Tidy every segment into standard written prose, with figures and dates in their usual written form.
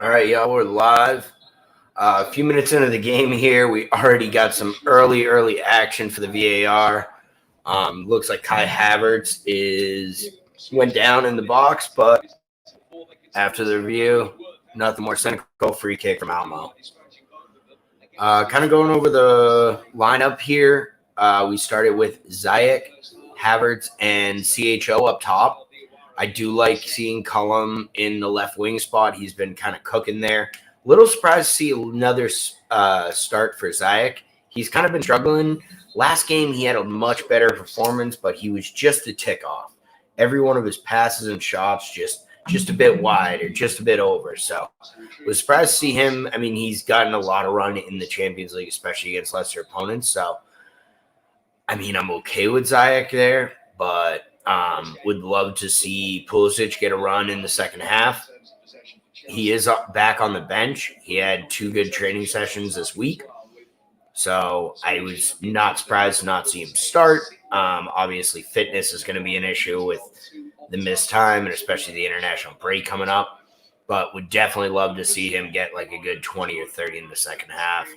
All right, y'all, we're live. A few minutes into the game here, we already got some early action for the VAR. Looks like Kai Havertz went down in the box, but after the review, nothing more cynical. Free kick from Malmo. Kind of going over the lineup here. We started with Ziyech, Havertz, and CHO up top. I do like seeing Cullum in the left wing spot. He's been kind of cooking there. Little surprised to see another start for Ziyech. He's kind of been struggling. Last game, he had a much better performance, but he was just a tick off. Every one of his passes and shots just a bit wide or just a bit over. So was surprised to see him. I mean, he's gotten a lot of run in the Champions League, especially against lesser opponents. So, I mean, I'm okay with Ziyech there, but would love to see Pulisic get a run in the second half. He is back on the bench. He had 2 good training sessions this week. So I was not surprised to not see him start. Obviously, fitness is going to be an issue with the missed time and especially the international break coming up. But would definitely love to see him get like a good 20 or 30 in the second half.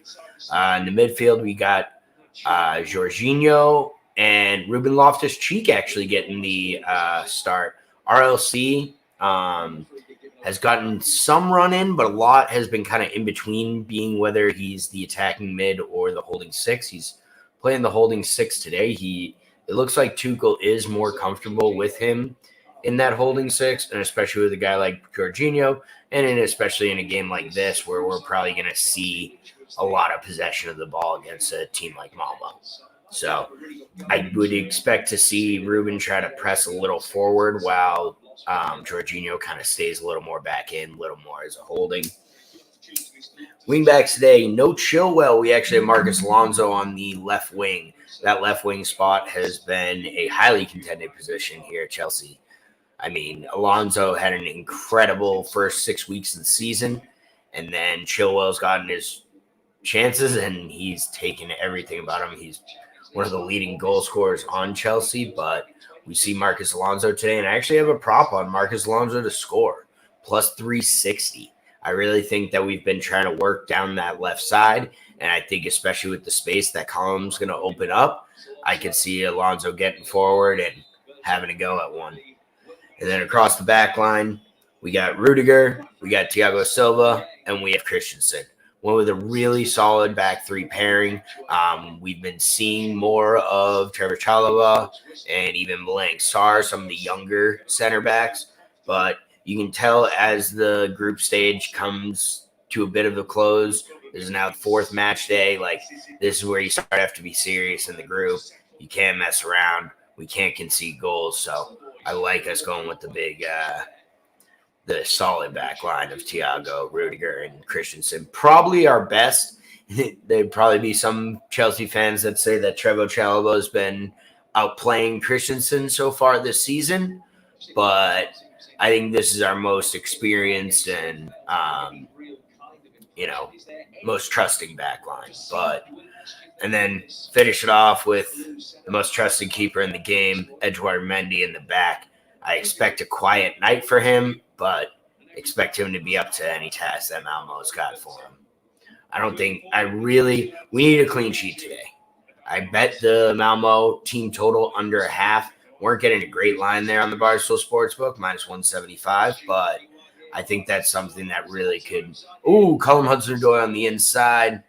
In the midfield, we got Jorginho and Ruben Loftus-Cheek actually getting the start. RLC has gotten some run in, but a lot has been kind of in between, being whether he's the attacking mid or the holding 6. He's playing the holding 6 today. It looks like Tuchel is more comfortable with him in that holding 6, and especially with a guy like Jorginho, and especially in a game like this where we're probably going to see a lot of possession of the ball against a team like Malmo. So I would expect to see Ruben try to press a little forward while Jorginho kind of stays a little more back in, a little more as a holding. Wingbacks today, no Chilwell. We actually have Marcus Alonso on the left wing. That left wing spot has been a highly contended position here at Chelsea. I mean, Alonso had an incredible first 6 weeks of the season, and then Chilwell's gotten his chances, and he's taken everything about him. He's one of the leading goal scorers on Chelsea, but we see Marcus Alonso today, and I actually have a prop on Marcus Alonso to score, plus 360. I really think that we've been trying to work down that left side, and I think especially with the space that Column's going to open up, I could see Alonso getting forward and having a go at one. And then across the back line, we got Rudiger, we got Thiago Silva, and we have Christensen. One with a really solid back 3 pairing. We've been seeing more of Trevor Chalobah and even Malang Sarr, some of the younger center backs. But you can tell as the group stage comes to a bit of a close, this is now the 4th match day. Like, this is where you start to have to be serious in the group. You can't mess around. We can't concede goals. So I like us going with the solid back line of Thiago, Rudiger, and Christensen. Probably our best. There'd probably be some Chelsea fans that say that Trevoh Chalobah has been outplaying Christensen so far this season, but I think this is our most experienced and most trusting back line. And then finish it off with the most trusted keeper in the game, Edouard Mendy in the back. I expect a quiet night for him, but expect him to be up to any task that Malmo's got for him. We need a clean sheet today. I bet the Malmo team total under a half. Weren't getting a great line there on the Barstool Sportsbook, minus 175, but I think that's something that really could. Callum Hudson-Odoi on the inside,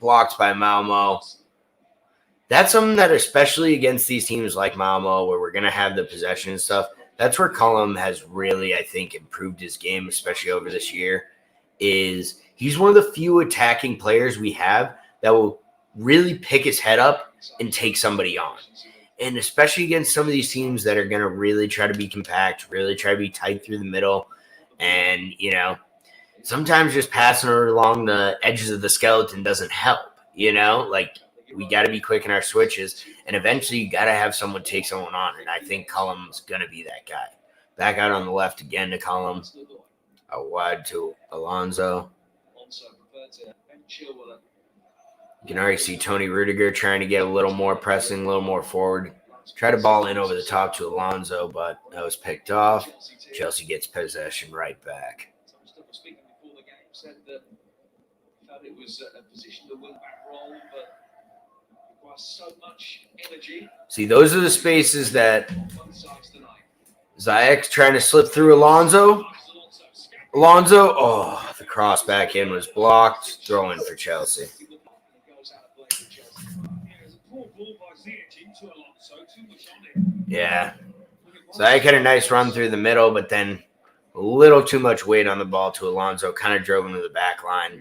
blocked by Malmo. That's something that, especially against these teams like Malmo, where we're going to have the possession and stuff, that's where Cullum has really, I think, improved his game, especially over this year, is he's one of the few attacking players we have that will really pick his head up and take somebody on. And especially against some of these teams that are going to really try to be compact, really try to be tight through the middle. And, sometimes just passing along the edges of the skeleton doesn't help, like we got to be quick in our switches, and eventually you got to have someone take someone on. And I think Cullum's going to be that guy. Back out on the left again to Cullum, out wide to Alonso. You can already see Tony Rudiger trying to get a little more pressing, a little more forward. Try to ball in over the top to Alonso, but that was picked off. Chelsea gets possession right back. speaking before the game, said that he felt it was a position to wing back role, but requires so much energy. See, those are the spaces that Ziyech trying to slip through Alonso. Oh, the cross back in was blocked. Throw in for Chelsea. Yeah. Ziyech had a nice run through the middle, but then a little too much weight on the ball to Alonso. Kind of drove him to the back line.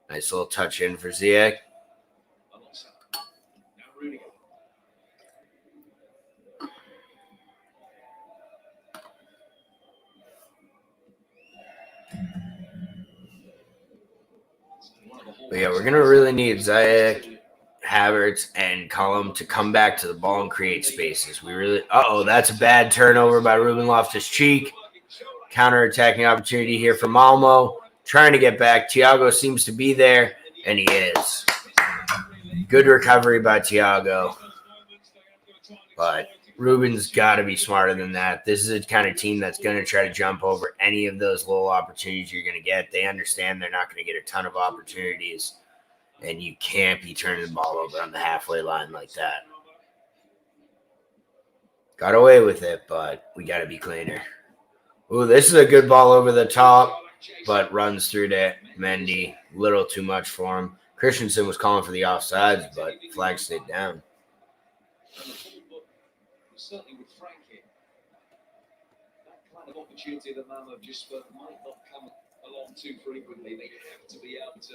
Nice little touch in for Ziyech. But yeah, we're going to really need Ziyech, Havertz, and Cullum to come back to the ball and create spaces. We really... that's a bad turnover by Ruben Loftus-Cheek. Counter-attacking opportunity here for Malmo. Trying to get back. Thiago seems to be there, and he is. Good recovery by Thiago. But Ruben's got to be smarter than that. This is a kind of team that's going to try to jump over any of those little opportunities you're going to get. They understand they're not going to get a ton of opportunities, and you can't be turning the ball over on the halfway line like that. Got away with it, but we got to be cleaner. Ooh, this is a good ball over the top, but runs through to Mendy. Little too much for him. Christensen was calling for the offsides, but flag stayed down. Certainly with Frankie, that kind of opportunity that Malmo just might not come along too frequently. They have to be able to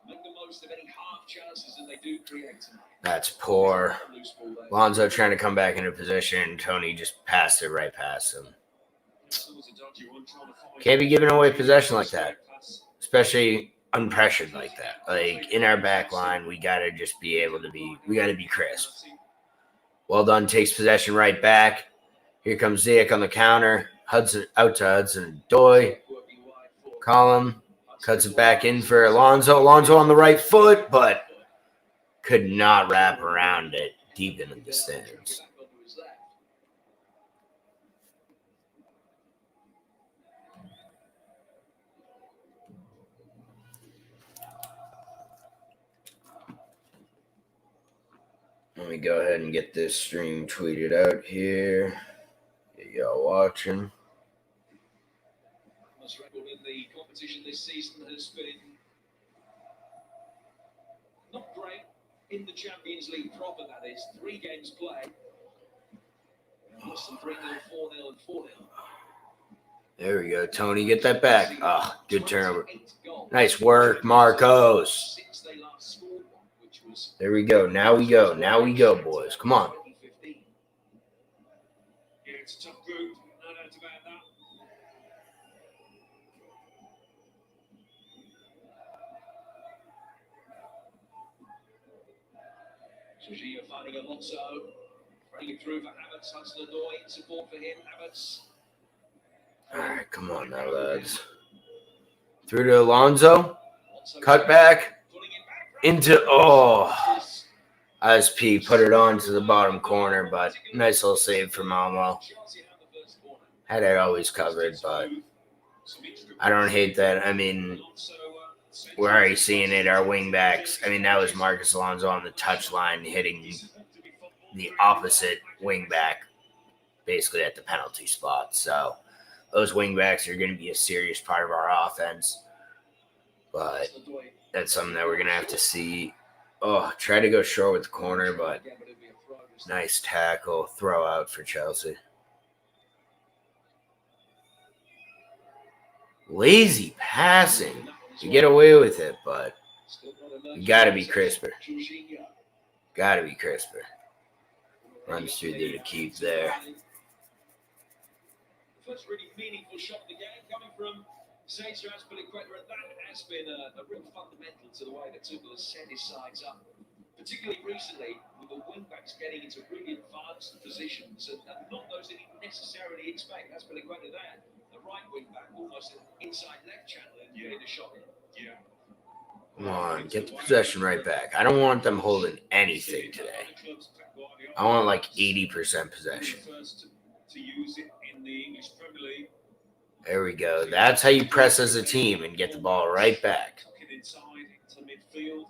make the most of any half chances that they do create tonight. That's poor. Lonzo trying to come back into position. Tony just passed it right past him. Can't be giving away possession like that, especially unpressured like that. Like in our back line, we gotta just be able to be. We gotta be crisp. Well done. Takes possession right back. Here comes Ziyech on the counter. Hudson out to Hudson-Odoi. Column cuts it back in for Alonso. Alonso on the right foot, but could not wrap around it deep into the stands. Let me go ahead and get this stream tweeted out here. Get y'all watching. Record in the competition this season has been not great in the Champions League proper, that is. 3 games played. Less than 3-0, 4-0, and 4-0. There we go, Tony. Get that back. Good turnover. Nice work, Marcos. There we go. Now we go. Now we go, boys. Come on. Yeah, it's a tough group. No doubt about that. Jorginho finding Alonso. Running through for Havertz. Hudson-Odoi in support for him. Havertz. All right, come on now, lads. Through to Alonso. Cut back. Into, ISP put it on to the bottom corner, but nice little save from Malmo. Had it always covered, but I don't hate that. I mean, we're already seeing it. Our wingbacks. I mean, that was Marcus Alonso on the touchline hitting the opposite wingback, basically at the penalty spot. So those wingbacks are going to be a serious part of our offense, but that's something that we're going to have to see. Try to go short with the corner, but nice tackle. Throw out for Chelsea. Lazy passing. You get away with it, but you got to be crisper. Got to be crisper. Runs through the keep there. First really meaningful shot of the game coming from Cesar Azpilicueta, and that has been a real fundamental to the way that Tuchel has set his sides up, particularly recently with the wing-backs getting into really advanced positions and not those that you necessarily expect. Azpilicueta there, the right wing-back, almost an inside left channel and getting a shot in. Yeah. Come on, get the possession right back. I don't want them holding anything today. I want like 80% possession. To use it in the English Premier League. There we go. That's how you press as a team and get the ball right back. Tuck it inside to midfield.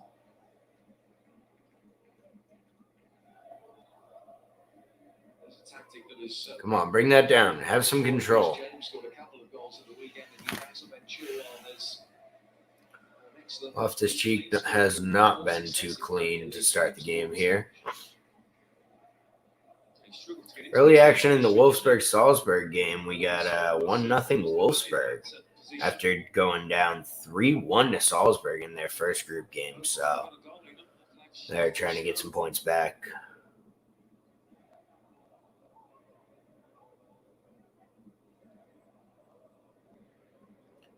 There's a tactic that is, Come on, bring that down. Have some control. James scored a couple of goals at the weekend, and Newcastle Ventura has an excellent. Loftus-Cheek has not been too clean to start the game here. Early action in the Wolfsburg-Salzburg game. We got 1-0 Wolfsburg after going down 3-1 to Salzburg in their first group game. So they're trying to get some points back.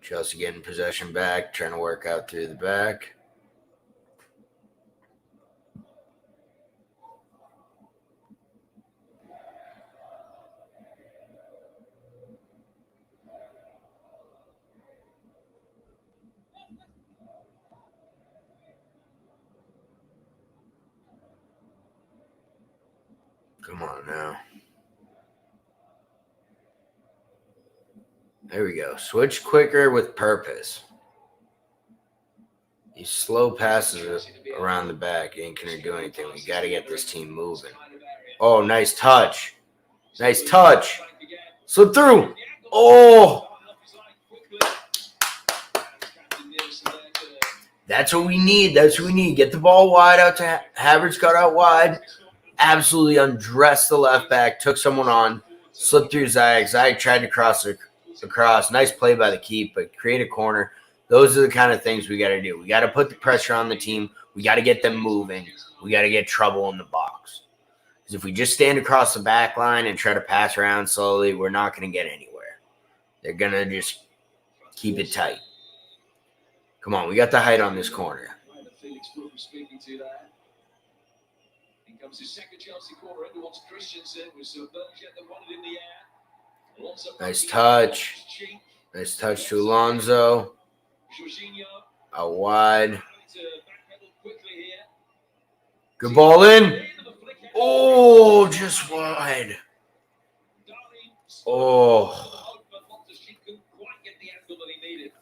Chelsea getting possession back, trying to work out through the back. Come on now. There we go. Switch quicker with purpose. These slow passes around the back ain't going to do anything. We got to get this team moving. Oh, nice touch. Nice touch. Slip through. Oh. That's what we need. That's what we need. Get the ball wide out to Havertz. Got out wide. Absolutely undressed the left back. Took someone on. Slipped through Ziyech. Ziyech tried to cross across. Nice play by the keep, but create a corner. Those are the kind of things we got to do. We got to put the pressure on the team. We got to get them moving. We got to get trouble in the box. Because if we just stand across the back line and try to pass around slowly, we're not going to get anywhere. They're going to just keep it tight. Come on, we got the height on this corner. Comes his second Chelsea corner in towards Christensen with Berget that won it in the air. Nice touch. Nice touch to Alonso. Out wide. Good ball in. Oh, just wide. Oh.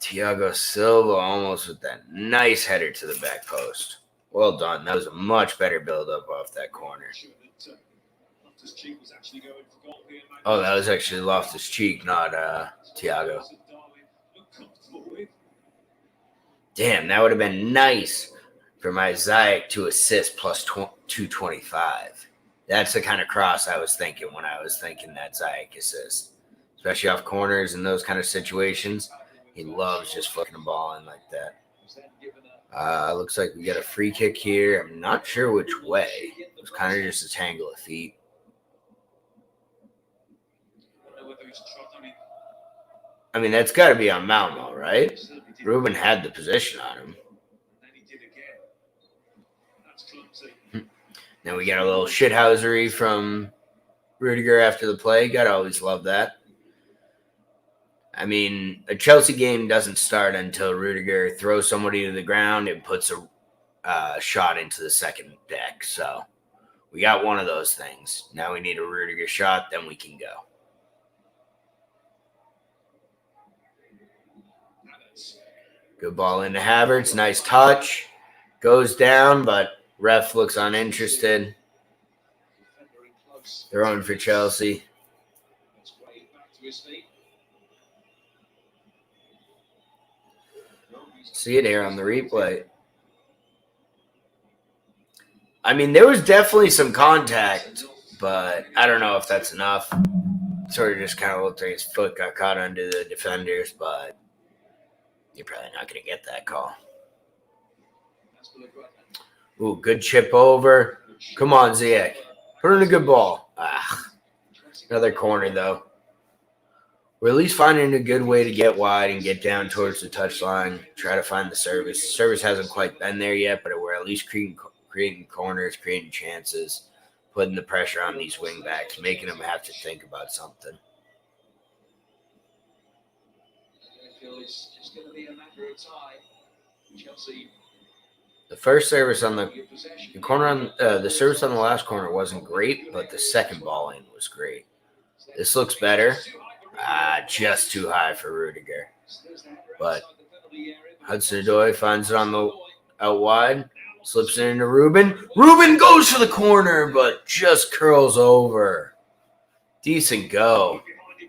Thiago Silva almost with that nice header to the back post. Well done. That was a much better build-up off that corner. Oh, that was actually Loftus-Cheek, not Thiago. Damn, that would have been nice for my Ziyech to assist plus 225. That's the kind of cross I was thinking when I was thinking that Ziyech assist. Especially off corners and those kind of situations. He loves just flicking the ball in like that. Looks like we got a free kick here. I'm not sure which way. It was kind of just a tangle of feet. I mean, that's got to be on Malmo, right? Ruben had the position on him. Now we got a little shithousery from Rudiger after the play. Gotta always love that. I mean, a Chelsea game doesn't start until Rudiger throws somebody to the ground and puts a shot into the second deck. So we got one of those things. Now we need a Rudiger shot, then we can go. Good ball into Havertz. Nice touch. Goes down, but ref looks uninterested. Throwing for Chelsea. See it here on the replay. I mean, there was definitely some contact, but I don't know if that's enough. Sort of just kind of looked like his foot got caught under the defenders, but you're probably not going to get that call. Ooh, good chip over. Come on, Ziyech. Put in a good ball. Another corner, though. We're at least finding a good way to get wide and get down towards the touchline. Try to find the service. The service hasn't quite been there yet, but we're at least creating corners, creating chances, putting the pressure on these wing backs, making them have to think about something. It's going to be a matter of time. Chelsea. The first service on the corner on the service on the last corner wasn't great, but the second ball in was great. This looks better. Just too high for Rudiger. But Hudson-Odoi finds it on the out wide. Slips it into Ruben. Ruben goes for the corner, but just curls over. Decent go.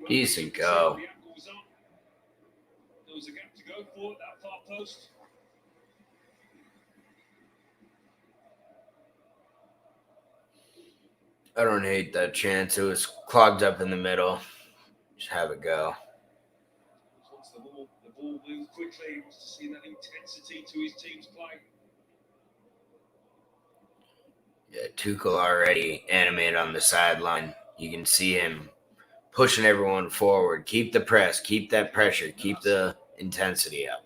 Decent go. I don't hate that chance. It was clogged up in the middle. Just have it go. The ball moves quickly. He wants to see that intensity to his team's play. Yeah, Tuchel already animated on the sideline. You can see him pushing everyone forward. Keep the press. Keep that pressure. Keep the intensity up.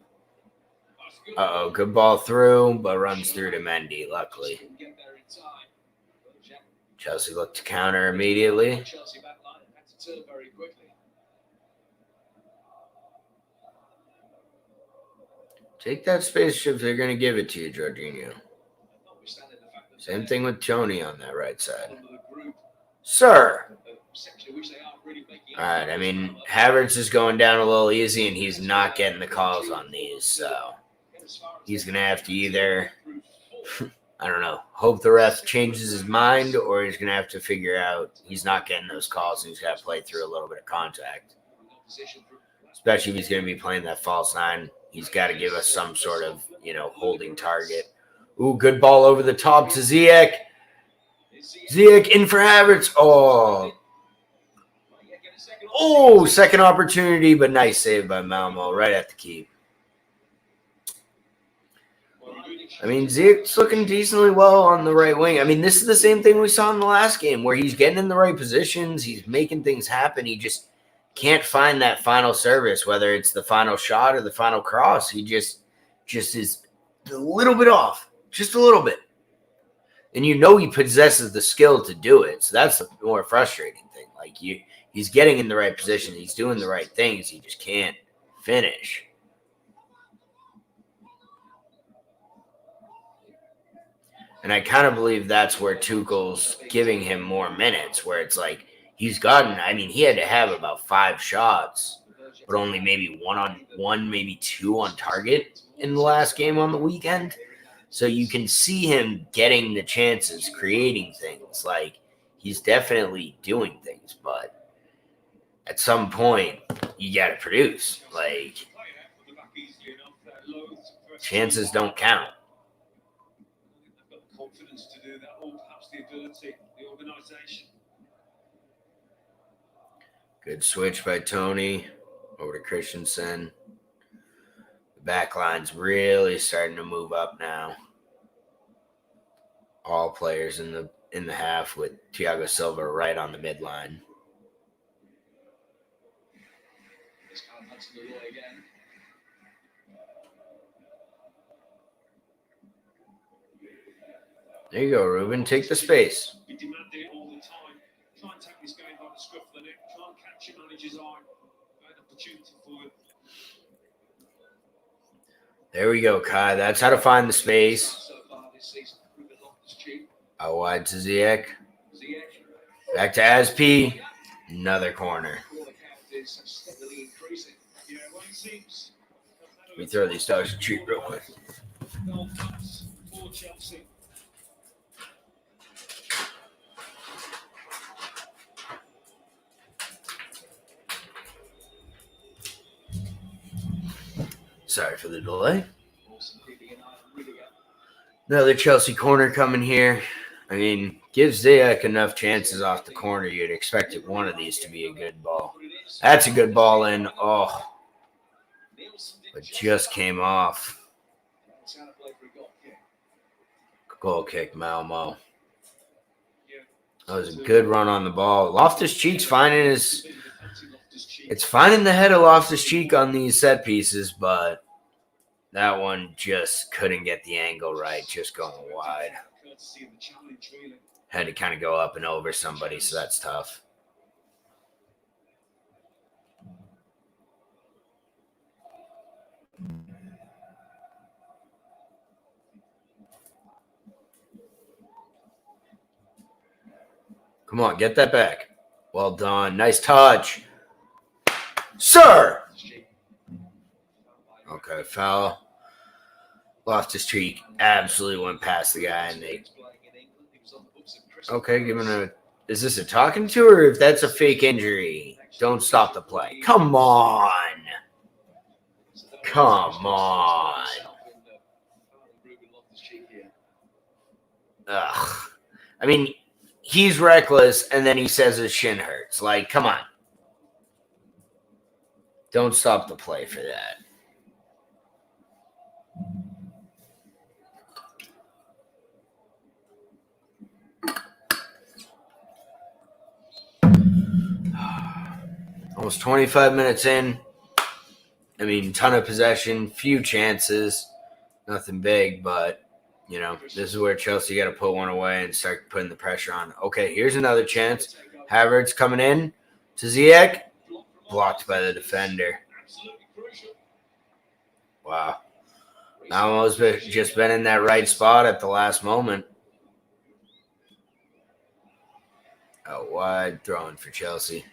Uh-oh, good ball through, but runs through to Mendy, luckily. Chelsea looked to counter immediately. Take that space if they're going to give it to you, Jorginho. Same thing with Tony on that right side. Sir! Alright, I mean, Havertz is going down a little easy, and he's not getting the calls on these, so he's going to have to either, I don't know, hope the ref changes his mind, or he's going to have to figure out he's not getting those calls, and he's got to play through a little bit of contact. Especially if he's going to be playing that false nine. He's got to give us some sort of, holding target. Ooh, good ball over the top to Ziyech. Ziyech in for Havertz. Oh, second opportunity, but nice save by Malmo right at the keep. I mean, Ziyech's looking decently well on the right wing. I mean, this is the same thing we saw in the last game where he's getting in the right positions. He's making things happen. He just can't find that final service, whether it's the final shot or the final cross. He just is a little bit off, just a little bit. And he possesses the skill to do it. So that's the more frustrating thing. Like he's getting in the right position. He's doing the right things. He just can't finish. And I kind of believe that's where Tuchel's giving him more minutes, where it's like he had to have about 5 shots, but only maybe one, maybe 2 on target in the last game on the weekend. So you can see him getting the chances, creating things. Like, he's definitely doing things, but at some point, you got to produce. Like, chances don't count. Confidence to do that, or perhaps the ability, the organisation. Good switch by Tony over to Christensen. The back line's really starting to move up now. All players in the half with Thiago Silva right on the midline. There you go, Ruben. Take the space. Be demanding it all the time. Try and take this game by the scruff of the neck. Try and catch your manager's eye. Great opportunity for him. There we go, Kai. That's how to find the space. Out wide to Ziyech. Back to Aspi. Another corner. Let me throw these dogs a treat real quick. Sorry for the delay. Another Chelsea corner coming here. I mean, give Ziyech enough chances off the corner. You'd expect one of these to be a good ball. That's a good ball in. Oh, but just came off. Goal kick, Malmo. That was a good run on the ball. Loftus-Cheek's finding it's finding the head of Loftus-Cheek on these set pieces, but that one just couldn't get the angle right, just going wide. Had to kind of go up and over somebody, so that's tough. Come on, get that back. Well done. Nice touch. Sir! Okay, foul. Loftus-Cheek absolutely went past the guy, and they. Okay, giving a. Is this a talking to, or if that's a fake injury? Don't stop the play. Come on. Come on. Ugh. I mean, he's reckless, and then he says his shin hurts. Like, come on. Don't stop the play for that. Almost 25 minutes in. I mean, ton of possession, few chances, nothing big, but, you know, this is where Chelsea got to put one away and start putting the pressure on. Okay, here's another chance. Havertz coming in to Ziyech, blocked by the defender. Wow. Malmo's just been in that right spot at the last moment. Out wide, throwing for Chelsea.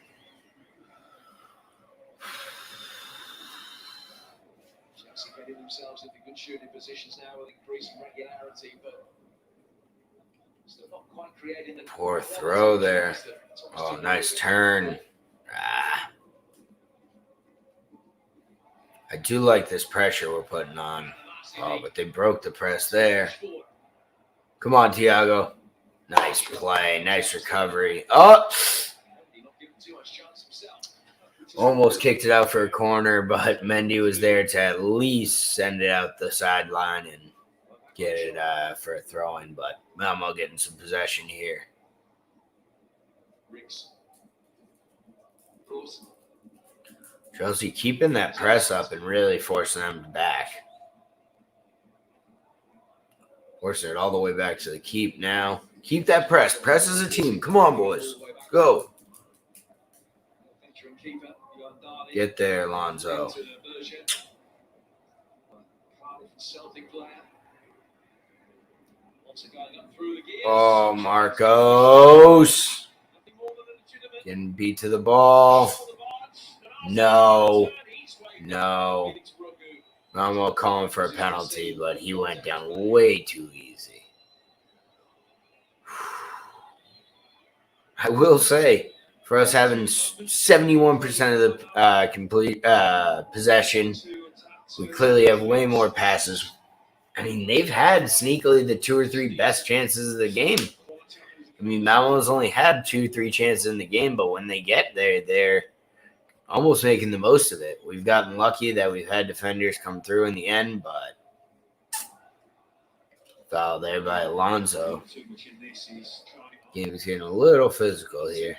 Getting themselves into good shooting positions now with increasing regularity, but still not quite creating the poor throw there. Oh, nice turn. I do like this pressure we're putting on. Oh, but they broke the press there. Come on, Thiago. Nice play. Nice recovery. Oh! Almost kicked it out for a corner, but Mendy was there to at least send it out the sideline and get it for a throw-in. But Malmo getting some possession here. Chelsea keeping that press up and really forcing them back. Forcing it all the way back to the keep now. Keep that press. Press as a team. Come on, boys. Go. Get there, Alonso. Oh, Marcos. Getting beat to the ball. No. Malmo calling for a penalty, but he went down way too easy. I will say, for us having 71% of the complete possession, we clearly have way more passes. I mean, they've had sneakily the 2 or 3 best chances of the game. I mean, Malmo's only had 2-3 chances in the game, but when they get there, they're almost making the most of it. We've gotten lucky that we've had defenders come through in the end, but foul there by Alonso. Game is getting a little physical here.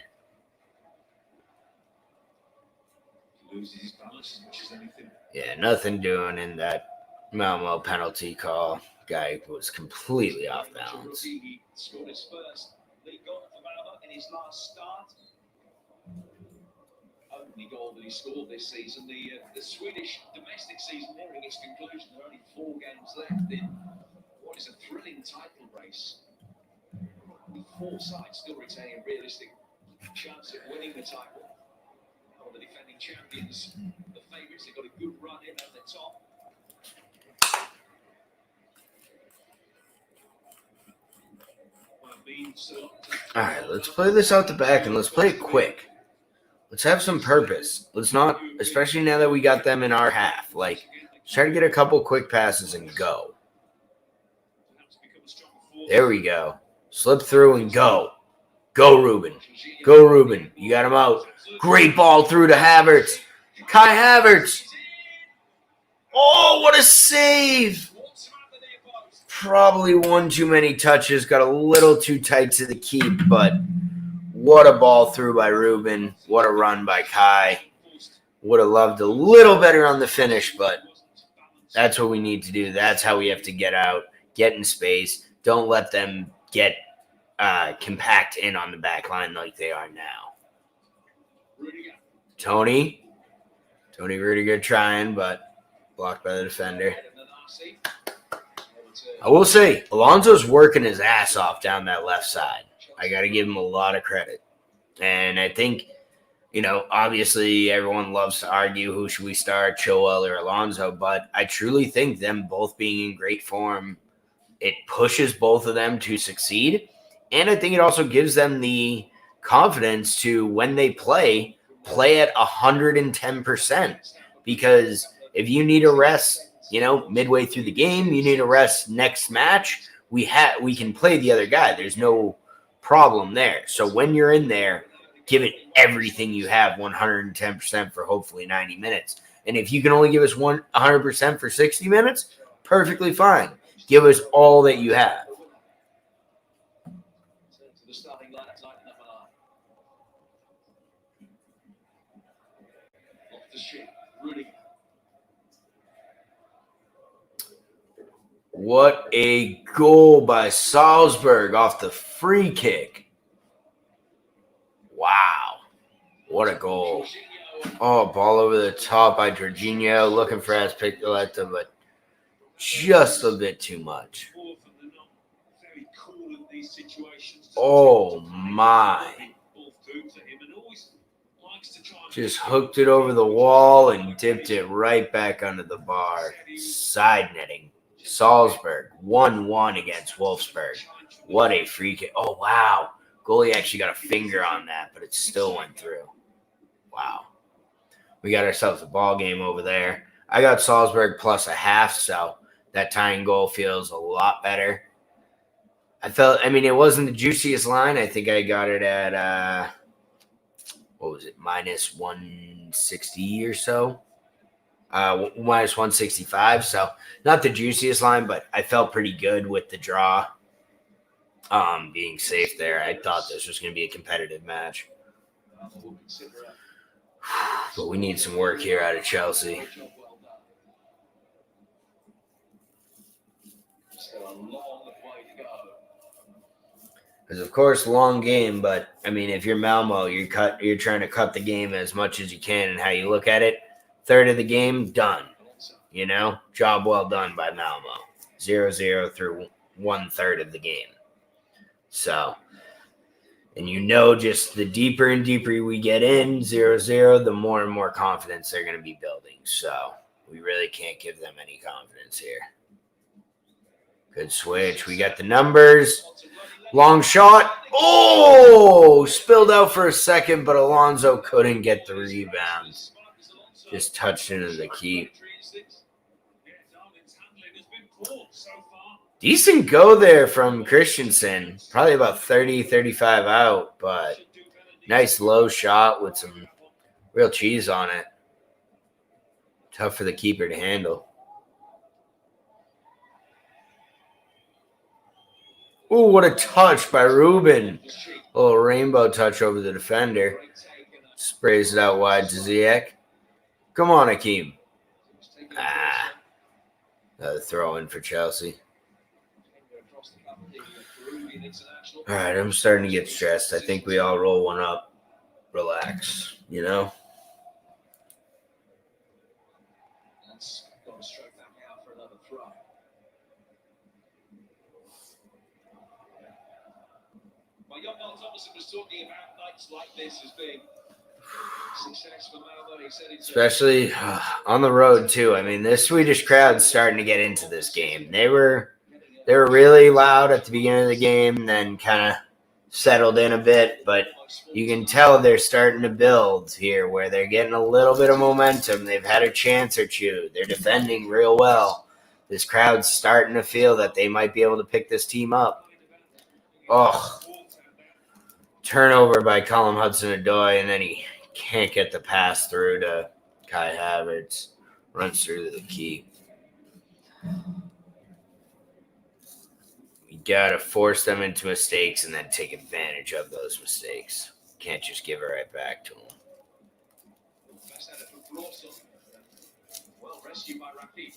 Yeah, nothing doing in that Malmo penalty call. Guy was completely off balance. Only goal that he scored this season. The Swedish domestic season nearing its conclusion. There are only 4 games left in what is a thrilling title race. 4 sides still retaining a realistic chance of winning the title. Or the defending champions, the favourites, they've got a good run in at the top. All right, let's play this out the back and let's play it quick. Let's have some purpose. Let's not, especially now that we got them in our half, like, let's try to get a couple quick passes and go. There we go. Slip through and go. Go, Ruben. Go, Ruben. You got him out. Great ball through to Havertz. Kai Havertz. Oh, what a save. Probably one too many touches. Got a little too tight to the keep, but what a ball through by Ruben. What a run by Kai. Would have loved a little better on the finish, but that's what we need to do. That's how we have to get out, get in space. Don't let them get compact in on the back line like they are now. Tony Rudiger trying, but blocked by the defender. I will say, Alonso's working his ass off down that left side. I got to give him a lot of credit. And I think Obviously everyone loves to argue who should we start, Chilwell or Alonso, but I truly think them both being in great form, it pushes both of them to succeed. And I think it also gives them the confidence to, when they play at 110%. Because if you need a rest, midway through the game, you need a rest next match, we can play the other guy. There's no problem there. So when you're in there, give it everything you have, 110% for hopefully 90 minutes. And if you can only give us 100% for 60 minutes, perfectly fine. Give us all that you have. What a goal by Salzburg off the free kick. Wow. What a goal. Oh, ball over the top by Jorginho, looking for Azpilicueta, but just a bit too much. Oh, my. Just hooked it over the wall and dipped it right back under the bar. Side netting. Salzburg, 1-1 against Wolfsburg. What a free kick. Oh, wow. Goalie actually got a finger on that, but it still went through. Wow. We got ourselves a ball game over there. I got Salzburg plus a half, so that tying goal feels a lot better. It wasn't the juiciest line. I think I got it at, what was it, minus 160 or so. Minus 165. So not the juiciest line, but I felt pretty good with the draw being safe there. I thought this was going to be a competitive match. But we need some work here out of Chelsea. Because, of course, long game, but, if you're Malmo, you're trying to cut the game as much as you can, and how you look at it, third of the game, done. Job well done by Malmo. 0-0 through 1/3 of the game. So, and just the deeper and deeper we get in, 0-0, the more and more confidence they're going to be building. So, we really can't give them any confidence here. Good switch. We got the numbers. Long shot. Oh! Spilled out for a second, but Alonso couldn't get the rebound. Just touched into the keep. Decent go there from Christensen. Probably about 30, 35 out, but nice low shot with some real cheese on it. Tough for the keeper to handle. Ooh, what a touch by Ruben. A little rainbow touch over the defender. Sprays it out wide to Ziyech. Come on, Akeem. Another throw in for Chelsea. All right, I'm starting to get stressed. I think we all roll one up. Relax, Especially on the road too. This Swedish crowd's starting to get into this game. They were really loud at the beginning of the game, then kind of settled in a bit, but you can tell they're starting to build here, where they're getting a little bit of momentum. They've had a chance or two. They're defending real well. This crowd's starting to feel that they might be able to pick this team up. Oh, turnover by Callum Hudson-Odoi, and then he can't get the pass through to Kai Havertz. Runs through to the keep. You got to force them into mistakes and then take advantage of those mistakes. Can't just give it right back to them. Well rescued by Rapid.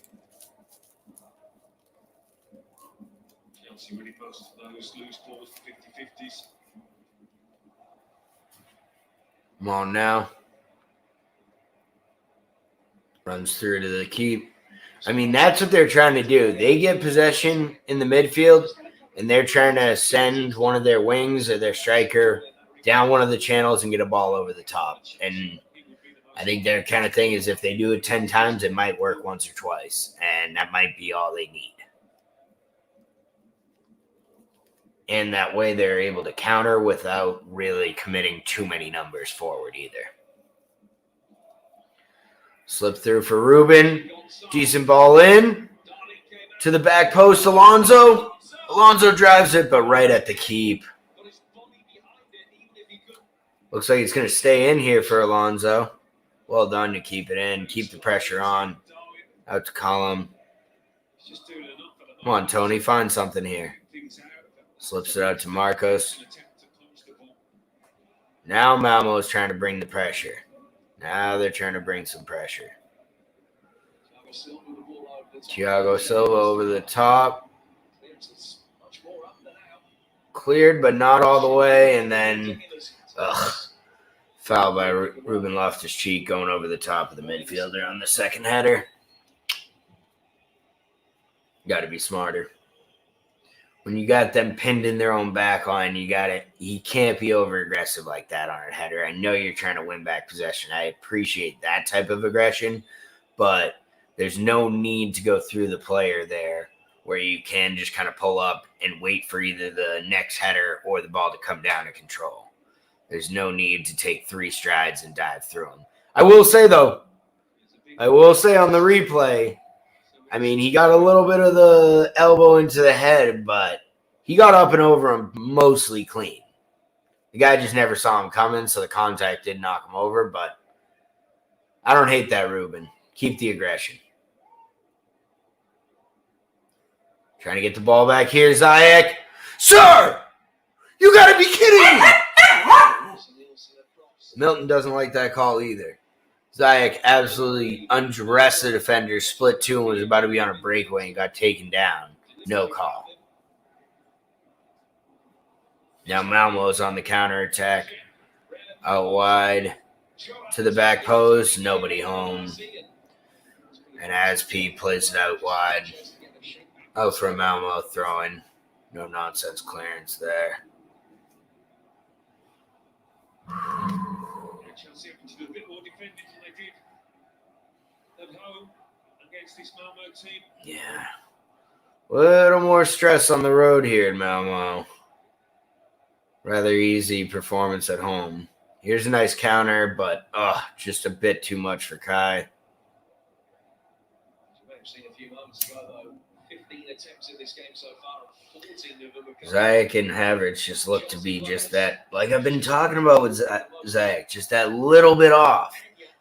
Chelsea really posted those loose balls for 50-50s. Come on now. Runs through to the keep. That's what they're trying to do. They get possession in the midfield, and they're trying to send one of their wings or their striker down one of the channels and get a ball over the top. And I think their kind of thing is if they do it 10 times, it might work once or twice. And that might be all they need. And that way they're able to counter without really committing too many numbers forward either. Slip through for Ruben. Decent ball in. To the back post, Alonso. Alonso drives it, but right at the keep. Looks like it's going to stay in here for Alonso. Well done to keep it in. Keep the pressure on. Out to Column. Come on, Tony. Find something here. Slips it out to Marcos. Now Malmo is trying to bring the pressure. Now they're trying to bring some pressure. Thiago Silva over the top. Cleared, but not all the way. And then, foul by Ruben Loftus-Cheek going over the top of the midfielder on the second header. Got to be smarter. When you got them pinned in their own back line, you can't be over aggressive like that on a header. I know you're trying to win back possession. I appreciate that type of aggression, but there's no need to go through the player there where you can just kind of pull up and wait for either the next header or the ball to come down to control. There's no need to take 3 strides and dive through them. I will say on the replay, I mean, he got a little bit of the elbow into the head, but he got up and over him mostly clean. The guy just never saw him coming, so the contact did knock him over, but I don't hate that, Ruben. Keep the aggression. Trying to get the ball back here, Ziyech. Sir! You got to be kidding me! Milton doesn't like that call either. Ziyech absolutely undressed the defender, split 2 and was about to be on a breakaway and got taken down. No call. Now Malmo's on the counterattack. Out wide to the back post. Nobody home. And Asp plays it out wide. Out for Malmo throwing. No nonsense clearance there. Chelsea having to do a bit more defending than they did at home against this Malmo team. Yeah. A little more stress on the road here in Malmo. Rather easy performance at home. Here's a nice counter, but just a bit too much for Kai. As you may have seen a few moments ago, though, 15 attempts in this game so far, 14 of them have come. Ziyech and Havertz just look to be just that, like I've been talking about with Ziyech, just that little bit off.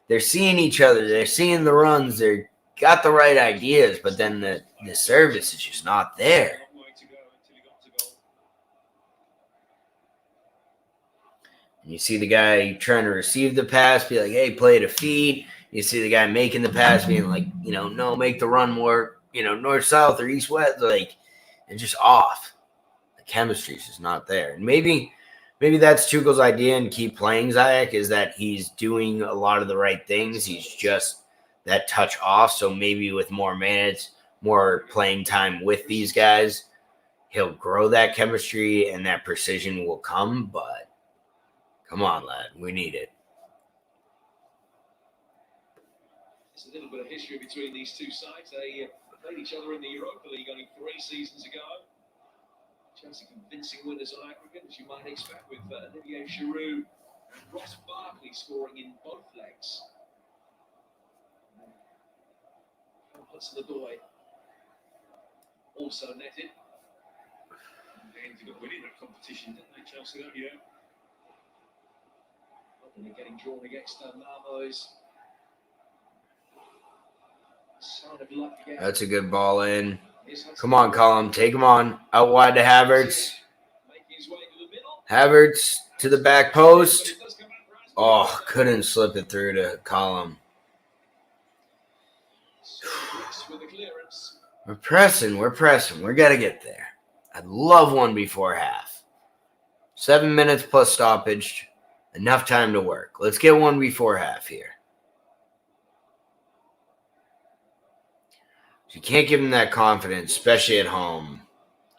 They're seeing each other. They're seeing the runs. They've got the right ideas, but then the service is just not there. And you see the guy trying to receive the pass, be like, hey, play to feet. You see the guy making the pass being like, no, make the run more, north-south or east-west, and just off. The chemistry is just not there. And maybe that's Tuchel's idea and keep playing Ziyech is that he's doing a lot of the right things. He's just that touch off. So maybe with more minutes, more playing time with these guys, he'll grow that chemistry and that precision will come. But come on, lad. We need it. There's a little bit of history between these two sides. They played each other in the Europa League only 3 seasons ago. Chelsea convincing winners on aggregate, as you might expect, with Olivier Giroud and Ross Barkley scoring in both legs. Hudson-Odoi also netted. They ended up winning that competition, didn't they, Chelsea, that year? And they're getting drawn against Malmo's. That's a good ball in. Come on, Column. Take him on. Out wide to Havertz. Havertz to the back post. Oh, couldn't slip it through to Column. We're pressing. We got to get there. I'd love one before half. 7 minutes plus stoppage. Enough time to work. Let's get one before half here. You can't give them that confidence, especially at home,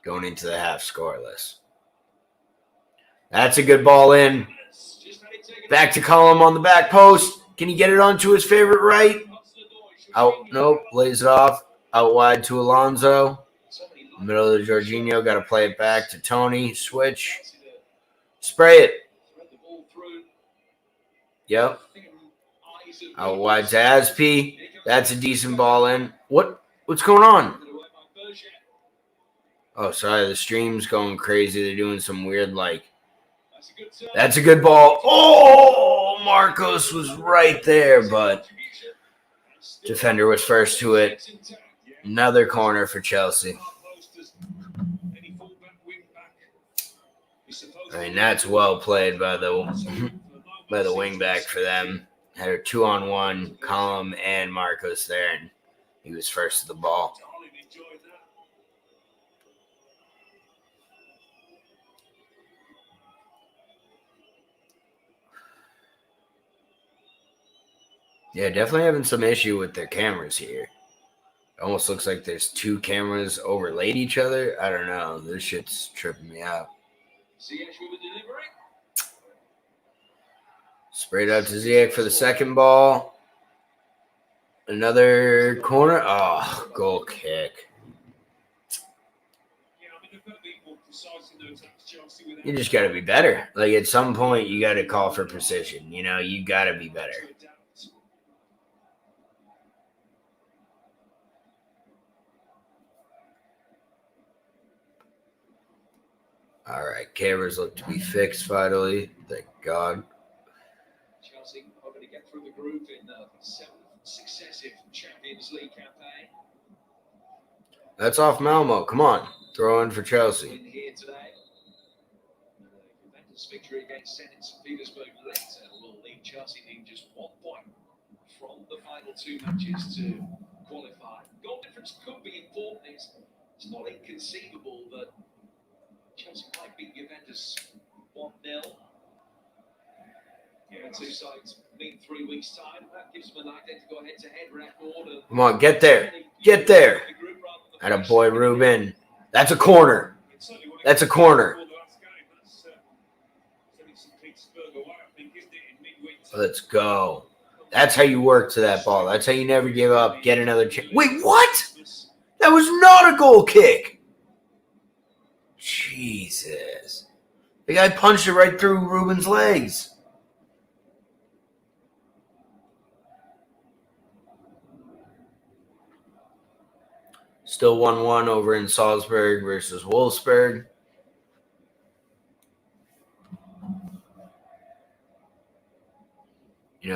going into the half scoreless. That's a good ball in. Back to Column on the back post. Can he get it onto his favorite right? Out, nope, lays it off. Out wide to Alonso. Middle of the Jorginho, got to play it back to Tony. Switch. Spray it. Yep. Out wide to Aspi. That's a decent ball in. What's going on? Oh, sorry, the stream's going crazy. They're doing some weird, that's a good ball. Oh, Marcos was right there, but defender was first to it. Another corner for Chelsea. I mean, that's well played by the wing back for them. Had a 2-on-1, Column and Marcos there, and he was first to the ball. Yeah, definitely having some issue with their cameras here. It almost looks like there's two cameras overlaid each other. I don't know. This shit's tripping me out. Sprayed out to Ziyech for the second ball. Another corner. Oh, goal kick. You just got to be better. At some point, you got to call for precision. You got to be better. All right, cameras look to be fixed finally. Thank God. Chelsea hoping to get through the group in the seventh successive Champions League campaign. That's off Malmo. Come on, throw in for Chelsea. In here today, Juventus victory against Zenit St. Petersburg later will leave Chelsea needing just 1 point from the final 2 matches to qualify. Goal difference could be important. It's not inconceivable that Chelsea might beat Juventus 1-0. Yeah, 2 sides meet 3 weeks' time. That gives them an identical head-to-head record. Come on, get there. Get there. And a boy, Ruben. That's a corner. That's a corner. Let's go. That's how you work to that ball. That's how you never give up. Get another chance. Wait, what? That was not a goal kick. Jesus. The guy punched it right through Ruben's legs. Still 1-1 over in Salzburg versus Wolfsburg.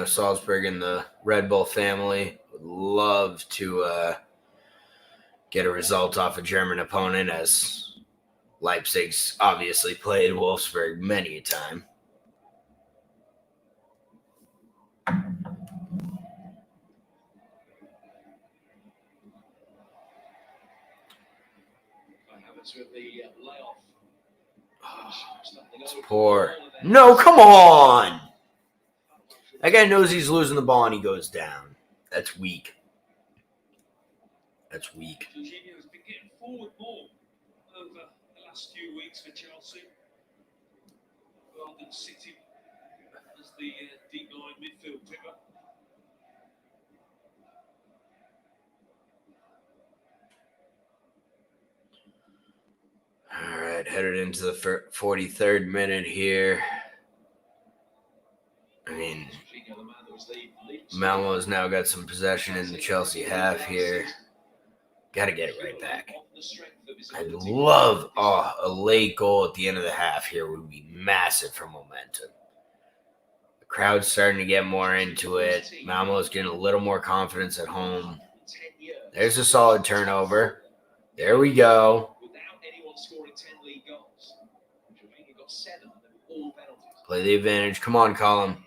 Salzburg and the Red Bull family would love to get a result off a German opponent, as Leipzig's obviously played Wolfsburg many a time. With the layoff. It's poor. No, come on. That guy knows he's losing the ball and he goes down. That's weak. That's weak. Jorginho has been getting forward more over the last few weeks for Chelsea, rather than sitting as the deep line midfield picker. All right, headed into the 43rd minute here. I mean, Malmo has now got some possession in the Chelsea half here. Got to get it right back. I'd love a late goal at the end of the half here would be massive for momentum. The crowd's starting to get more into it. Malmo's getting a little more confidence at home. There's a solid turnover. There we go. Play the advantage. Come on, Column.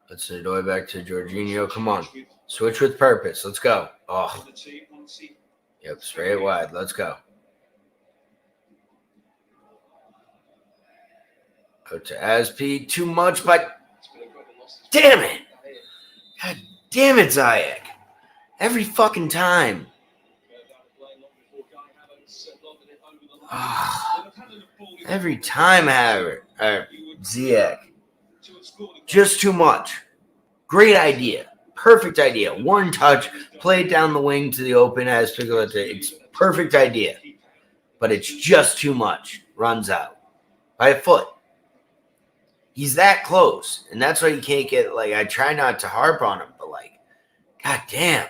Let's send it back to Jorginho. Come on. Switch with purpose. Let's go. Oh. Yep, spray it wide. Let's go. Go to Aspi. Too much, but damn it. God damn it, Ziyech. Every fucking time. Every time, Havertz. Ziyech. Just too much. Great idea. Perfect idea. One touch, play it down the wing to the open as Piglet. It's perfect idea. But it's just too much. Runs out. By a foot. He's that close. And that's why you can't get, like, I try not to harp on him, but, like, god damn.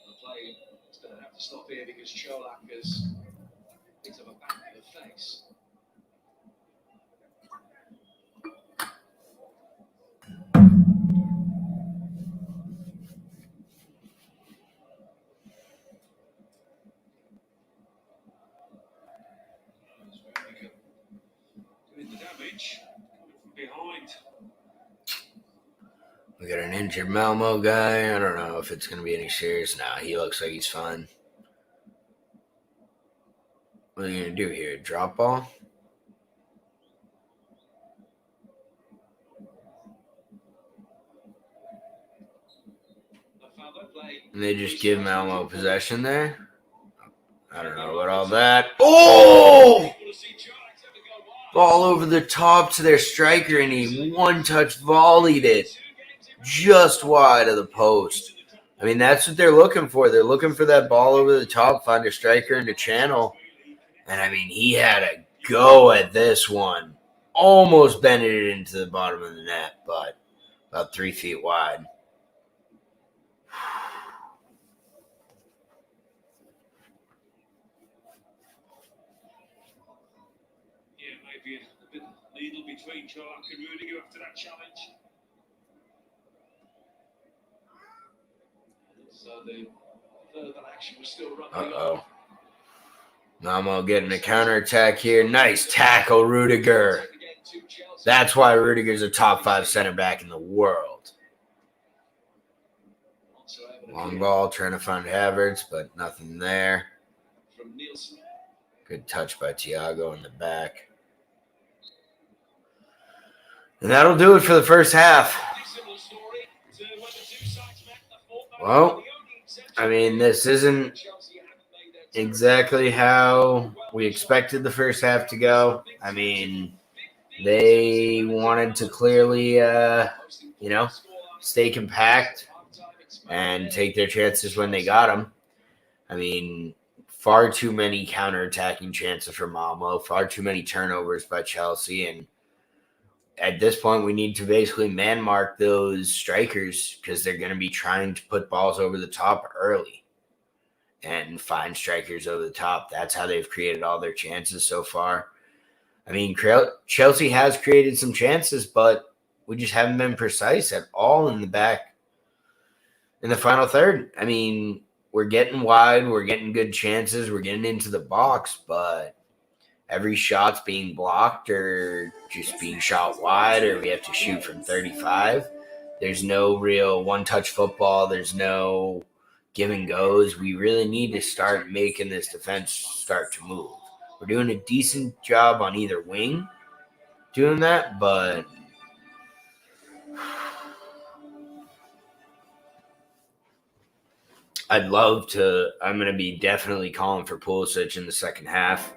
The play is going to have to stop here because Cholak has picked up a back in the face. Doing the damage coming from behind. We got an injured Malmo guy. I don't know if it's going to be any serious. Nah, he looks like he's fine. What are you going to do here? Drop ball? And they just give Malmo possession there? I don't know about all that. Oh! Ball over the top to their striker, and he one-touch volleyed it just wide of the post. I mean, that's what they're looking for. They're looking for that ball over the top, find a striker in the channel. And, I mean, he had a go at this one. Almost bended it into the bottom of the net, but about 3 feet wide. Yeah, maybe a bit needle between Cholak and Rudiger after that challenge. So the verbal action was still running on. Malmo getting a counterattack here. Nice tackle, Rudiger. That's why Rudiger's a top 5 center back in the world. Long ball, trying to find Havertz, but nothing there. Good touch by Thiago in the back. And that'll do it for the first half. Well, I mean, this isn't exactly how we expected the first half to go. I mean, they wanted to clearly, stay compact and take their chances when they got them. I mean, far too many counterattacking chances for Malmo, far too many turnovers by Chelsea, and at this point, we need to basically man mark those strikers because they're going to be trying to put balls over the top early and find strikers over the top. That's how they've created all their chances so far. I mean, Chelsea has created some chances, but we just haven't been precise at all in the back in the final third. I mean, we're getting wide, we're getting good chances, we're getting into the box, but every shot's being blocked or just being shot wide, or we have to shoot from 35. There's no real one-touch football. There's no give and goes. We really need to start making this defense start to move. We're doing a decent job on either wing doing that, but I'm going to be definitely calling for Pulisic in the second half.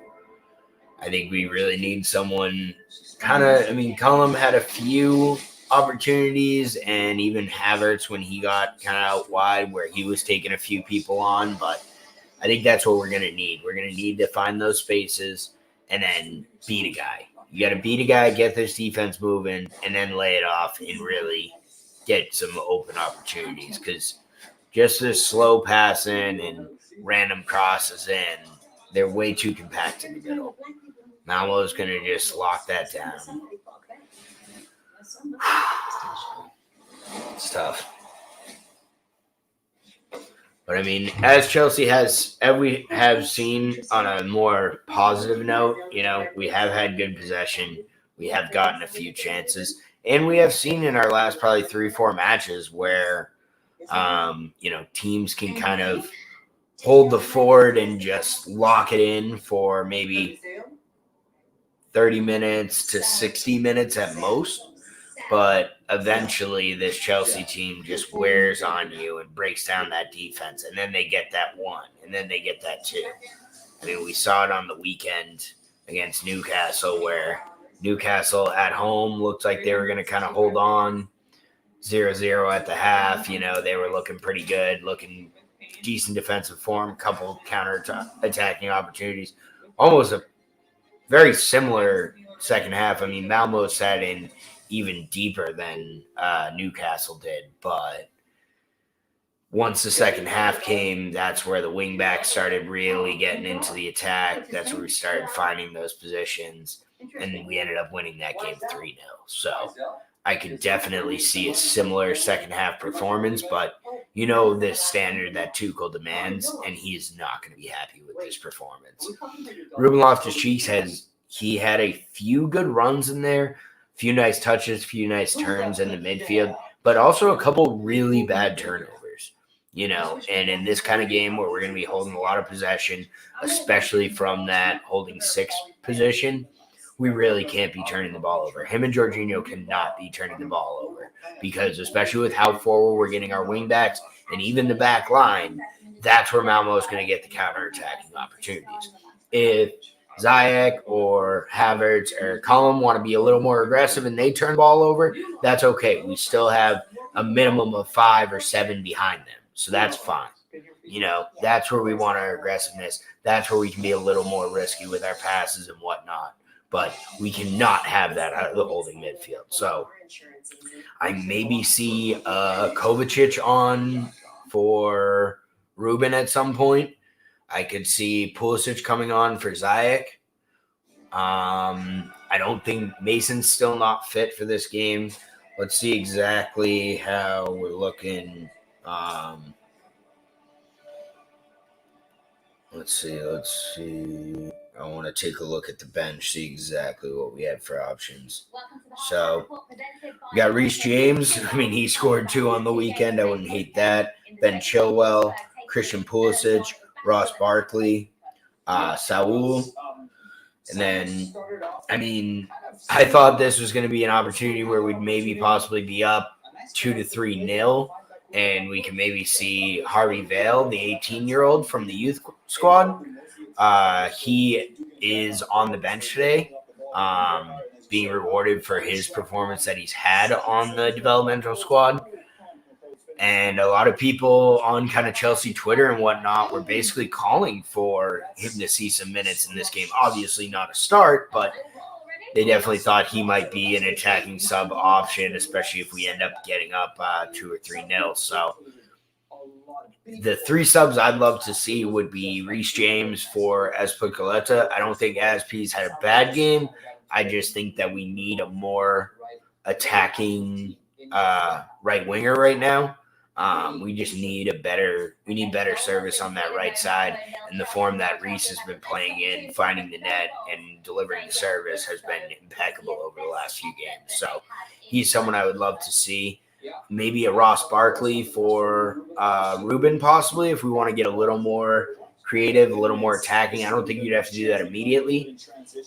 I think we really need someone Cullum had a few opportunities, and even Havertz when he got kind of out wide where he was taking a few people on, but I think that's what we're going to need. We're going to need to find those spaces and then beat a guy. You got to beat a guy, get this defense moving, and then lay it off and really get some open opportunities, because just this slow passing and random crosses in, they're way too compact in the middle. Malmo's going to just lock that down. It's tough. But, I mean, as Chelsea as we have seen on a more positive note, we have had good possession. We have gotten a few chances. And we have seen in our last probably 3-4 matches where, teams can kind of hold the fort and just lock it in for maybe 30 minutes to 60 minutes at most. But eventually this Chelsea team just wears on you and breaks down that defense. And then they get that one. And then they get that two. I mean, we saw it on the weekend against Newcastle, where Newcastle at home looked like they were going to kind of hold on 0-0 at the half. They were looking pretty good, looking decent defensive form, couple counter attacking opportunities. Almost a very similar second half. I mean, Malmo sat in even deeper than Newcastle did, but once the second half came, that's where the wingbacks started really getting into the attack. That's where we started finding those positions, and we ended up winning that game 3-0. So I could definitely see a similar second half performance, but the standard that Tuchel demands, and he's not going to be happy with this performance. Ruben Loftus-Cheek had a few good runs in there, a few nice touches, a few nice turns in the midfield, but also a couple really bad turnovers. And in this kind of game where we're going to be holding a lot of possession, especially from that holding six position, we really can't be turning the ball over. Him and Jorginho cannot be turning the ball over because, especially with how forward we're getting our wingbacks and even the back line, that's where Malmo is going to get the counter-attacking opportunities. If Ziyech or Havertz or Cullum want to be a little more aggressive and they turn the ball over, that's okay. We still have a minimum of 5 or 7 behind them. So that's fine. That's where we want our aggressiveness. That's where we can be a little more risky with our passes and whatnot. But we cannot have that out of the holding midfield. So I maybe see Kovacic on for Ruben at some point. I could see Pulisic coming on for Ziyech. I don't think Mason's still not fit for this game. Let's see exactly how we're looking. Let's see. I want to take a look at the bench, see exactly what we had for options. So we got Reece James. I mean, he scored 2 on the weekend. I wouldn't hate that. Ben Chilwell, Christian Pulisic, Ross Barkley, Saul. And then, I mean, I thought this was going to be an opportunity where we'd maybe possibly be up 2-3-0. And we can maybe see Harvey Vale, the 18-year-old from the youth squad. He is on the bench today, being rewarded for his performance that he's had on the developmental squad. And a lot of people on kind of Chelsea Twitter and whatnot were basically calling for him to see some minutes in this game. Obviously not a start, but they definitely thought he might be an attacking sub option, especially if we end up getting up 2 or 3-0. So the 3 subs I'd love to see would be Reece James for Azpilicueta. I don't think Azpi's had a bad game. I just think that we need a more attacking right winger right now. We just need better service on that right side, and the form that Reece has been playing in, finding the net and delivering the service has been impeccable over the last few games. So he's someone I would love to see. Maybe a Ross Barkley for Ruben, possibly, if we want to get a little more creative, a little more attacking. I don't think you'd have to do that immediately.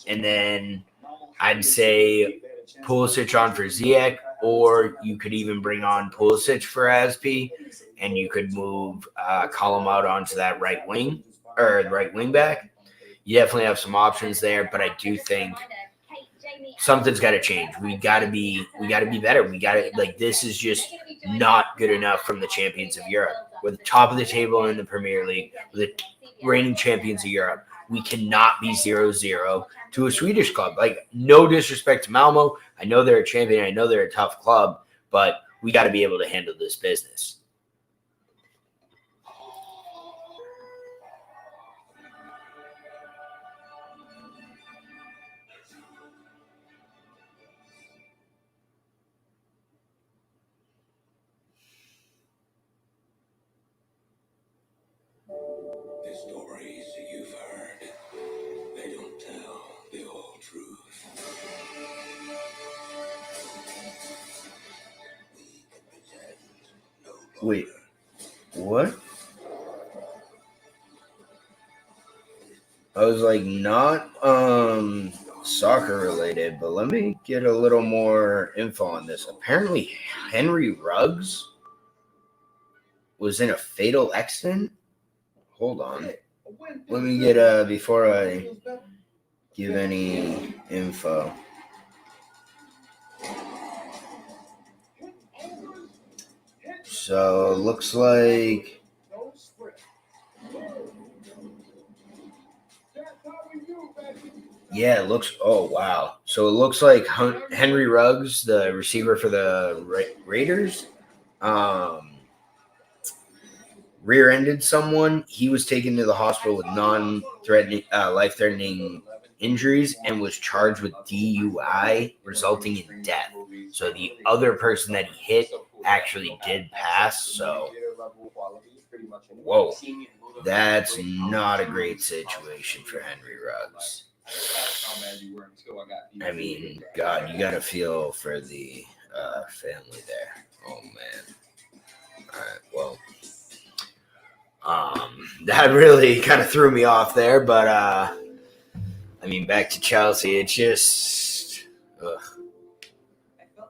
And then I'd say Pulisic on for Ziyech, or you could even bring on Pulisic for Azpi, and you could move Cullum out onto that right wing or right wing back. You definitely have some options there, but I do think something's got to change. We got to be better. This is just not good enough from the champions of Europe. We're the top of the table in the Premier League. We're the reigning champions of Europe. We cannot be 0-0 to a Swedish club. No disrespect to Malmo. I know they're a champion. I know they're a tough club, but we got to be able to handle this business. The stories you've heard, they don't tell the whole truth. Wait, what? I was not soccer related, but let me get a little more info on this. Apparently Henry Ruggs was in a fatal accident. Hold on. let me get before I give any info. So looks like it looks. Oh wow! So it looks like Henry Ruggs, the receiver for the Raiders, um, rear-ended someone. He was taken to the hospital with non-threatening, life-threatening injuries and was charged with DUI, resulting in death. So the other person that he hit actually did pass. So, whoa, that's not a great situation for Henry Ruggs. I mean, God, you got to feel for the family there. Oh, man. All right, well. That really kind of threw me off there, but I mean, back to Chelsea, it's just,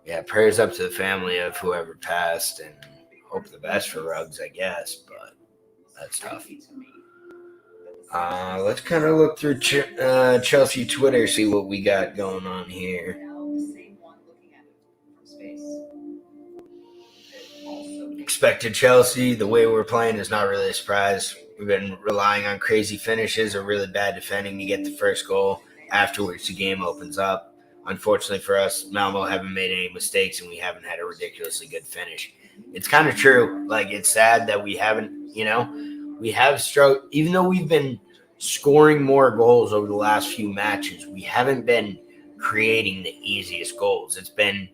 yeah, prayers up to the family of whoever passed, and hope the best for Ruggs, I guess, but that's tough. Let's kind of look through Chelsea Twitter, see what we got going on here. Expected Chelsea. The way we're playing is not really a surprise. We've been relying on crazy finishes or really bad defending to get the first goal. Afterwards, the game opens up. Unfortunately for us, Malmo haven't made any mistakes and we haven't had a ridiculously good finish. It's kind of true. Like, it's sad that we haven't, we have struggled. Even though we've been scoring more goals over the last few matches, we haven't been creating the easiest goals. It's been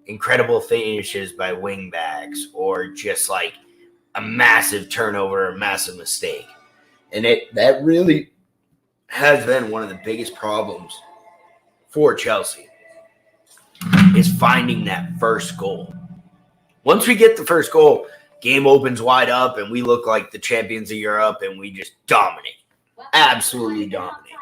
incredible finishes by wing backs or just like a massive turnover, a massive mistake. And that really has been one of the biggest problems for Chelsea is finding that first goal. Once we get the first goal, game opens wide up and we look like the champions of Europe and we just dominate. Absolutely dominate.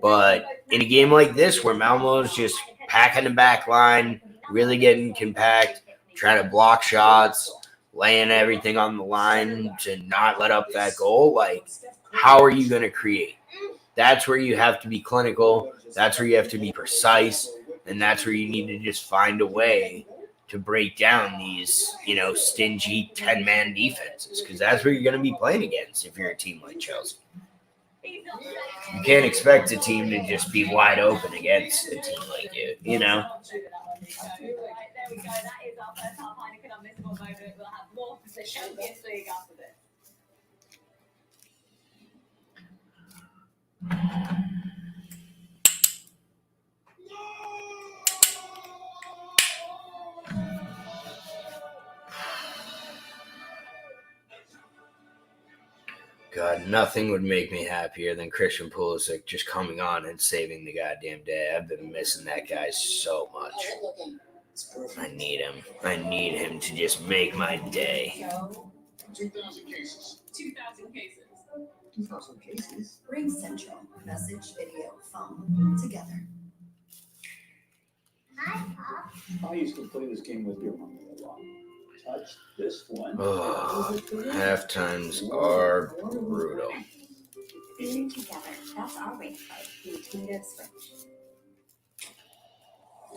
But in a game like this where Malmo's just packing the back line, really getting compact, trying to block shots, laying everything on the line to not let up that goal, like, how are you going to create? That's where you have to be clinical. That's where you have to be precise. And that's where you need to just find a way to break down these, stingy 10-man defenses, because that's what you're going to be playing against if you're a team like Chelsea. You can't expect a team to just be wide open against a team like you, God, nothing would make me happier than Christian Pulisic just coming on and saving the goddamn day. I've been missing that guy so much. I need him. I need him to just make my day. 2,000 cases. 2,000 cases. 2,000 cases. Ring Central. Message, video, phone, together. Hi, Pop. I used to play this game with your mom a lot. Touch this one. Oh, half times are brutal. Being together. That's our way to play. The intuitive switch.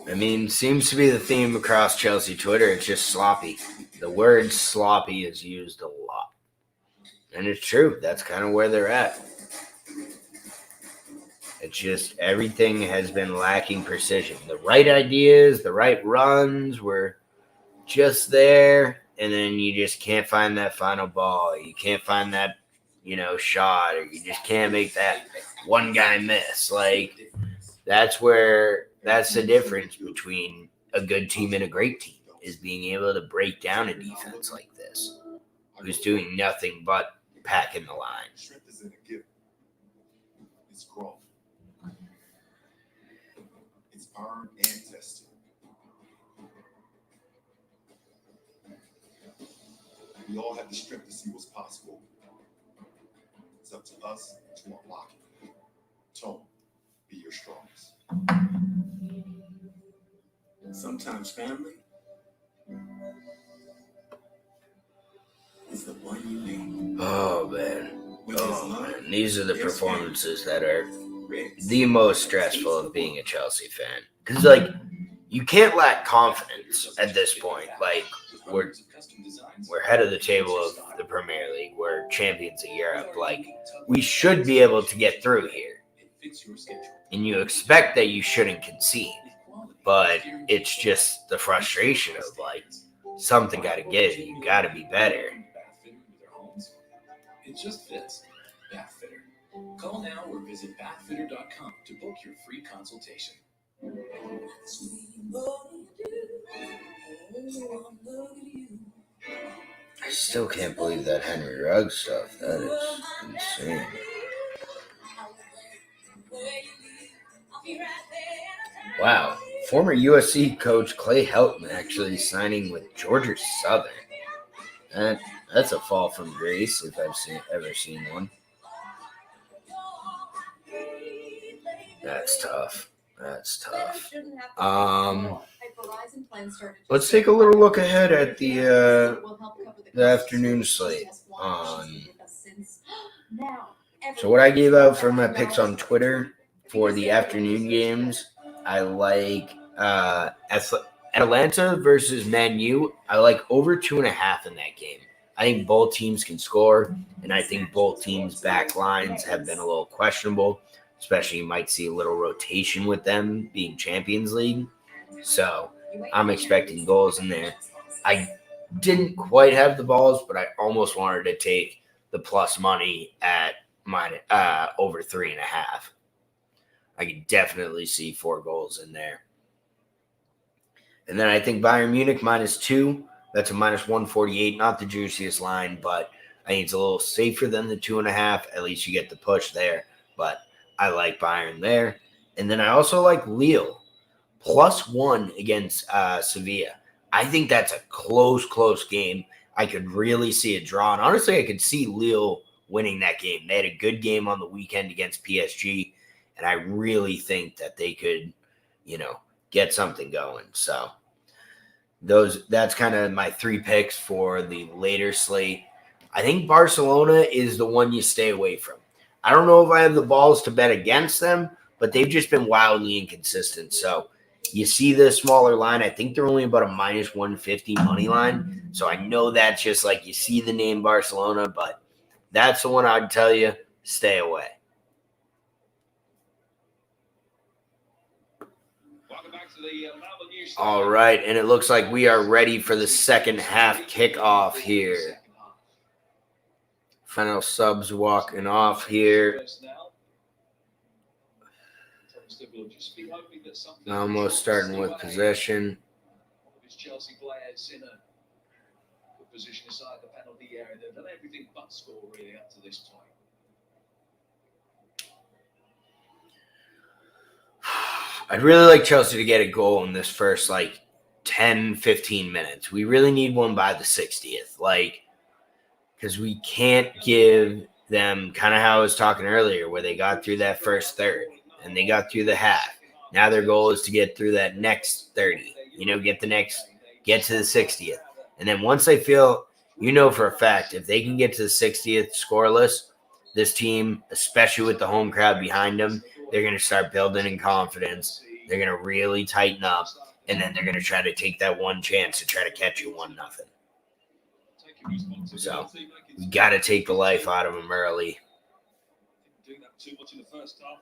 I mean, seems to be the theme across Chelsea Twitter. It's just sloppy. The word sloppy is used a lot. And it's true. That's kind of where they're at. It's just everything has been lacking precision. The right ideas, the right runs were just there, and then you just can't find that final ball. You can't find that, shot, or you just can't make that one guy miss. Like, that's the difference between a good team and a great team, is being able to break down a defense like this, who's doing nothing but packing the line. Strength isn't a gift. It's growth. It's earned and tested. We all have the strength to see what's possible. It's up to us to unlock it. Tone, be your strongest. Sometimes family is the one you need. Oh, man. Oh, man. These are the performances that are the most stressful of being a Chelsea fan. Because, like, you can't lack confidence at this point. Like, we're head of the table of the Premier League. We're champions of Europe. Like, we should be able to get through here. And you expect that you shouldn't concede. But it's just the frustration of, like, something got to give. You got to be better. It just fits. Bathfitter. Call now or visit bathfitter.com to book your free consultation. I still can't believe that Henry Ruggs stuff. That is insane. Wow. Former USC coach Clay Helton actually signing with Georgia Southern. That's a fall from grace if I've ever seen one. That's tough. Let's take a little look ahead at the afternoon slate. So what I gave out for my picks on Twitter for the afternoon games, I like Atlanta versus Man U. I like over 2.5 in that game. I think both teams can score, and I think both teams' back lines have been a little questionable. Especially, you might see a little rotation with them being Champions League. So I'm expecting goals in there. I didn't quite have the balls, but I almost wanted to take the plus money at over 3.5. I could definitely see 4 goals in there. And then I think Bayern Munich -2. That's a -148. Not the juiciest line, but I think it's a little safer than the 2.5. At least you get the push there. But I like Bayern there. And then I also like Lille +1 against Sevilla. I think that's a close game. I could really see a draw. And honestly, I could see Lille winning that game. They had a good game on the weekend against PSG. And I really think that they could, get something going. So that's kind of my 3 picks for the later slate. I think Barcelona is the one you stay away from. I don't know if I have the balls to bet against them, but they've just been wildly inconsistent. So you see the smaller line. I think they're only about a -150 money line. So I know that's just like you see the name Barcelona, but that's the one I'd tell you, stay away. All right, and it looks like we are ready for the second half kickoff here. Final subs walking off here. Almost starting with possession. Chelsea players in a good position inside the penalty area. They've done everything but score really up to this point. I'd really like Chelsea to get a goal in this first 10, 15 minutes. We really need one by the 60th. Because we can't give them kind of how I was talking earlier, where they got through that first third and they got through the half. Now their goal is to get through that next 30, get to the 60th. And then once they feel, for a fact, if they can get to the 60th scoreless, this team, especially with the home crowd behind them, they're going to start building in confidence. They're going to really tighten up, and then they're going to try to take that one chance to try to catch you 1-0. So we got to take the life out of them early. Doing that too much in the first half.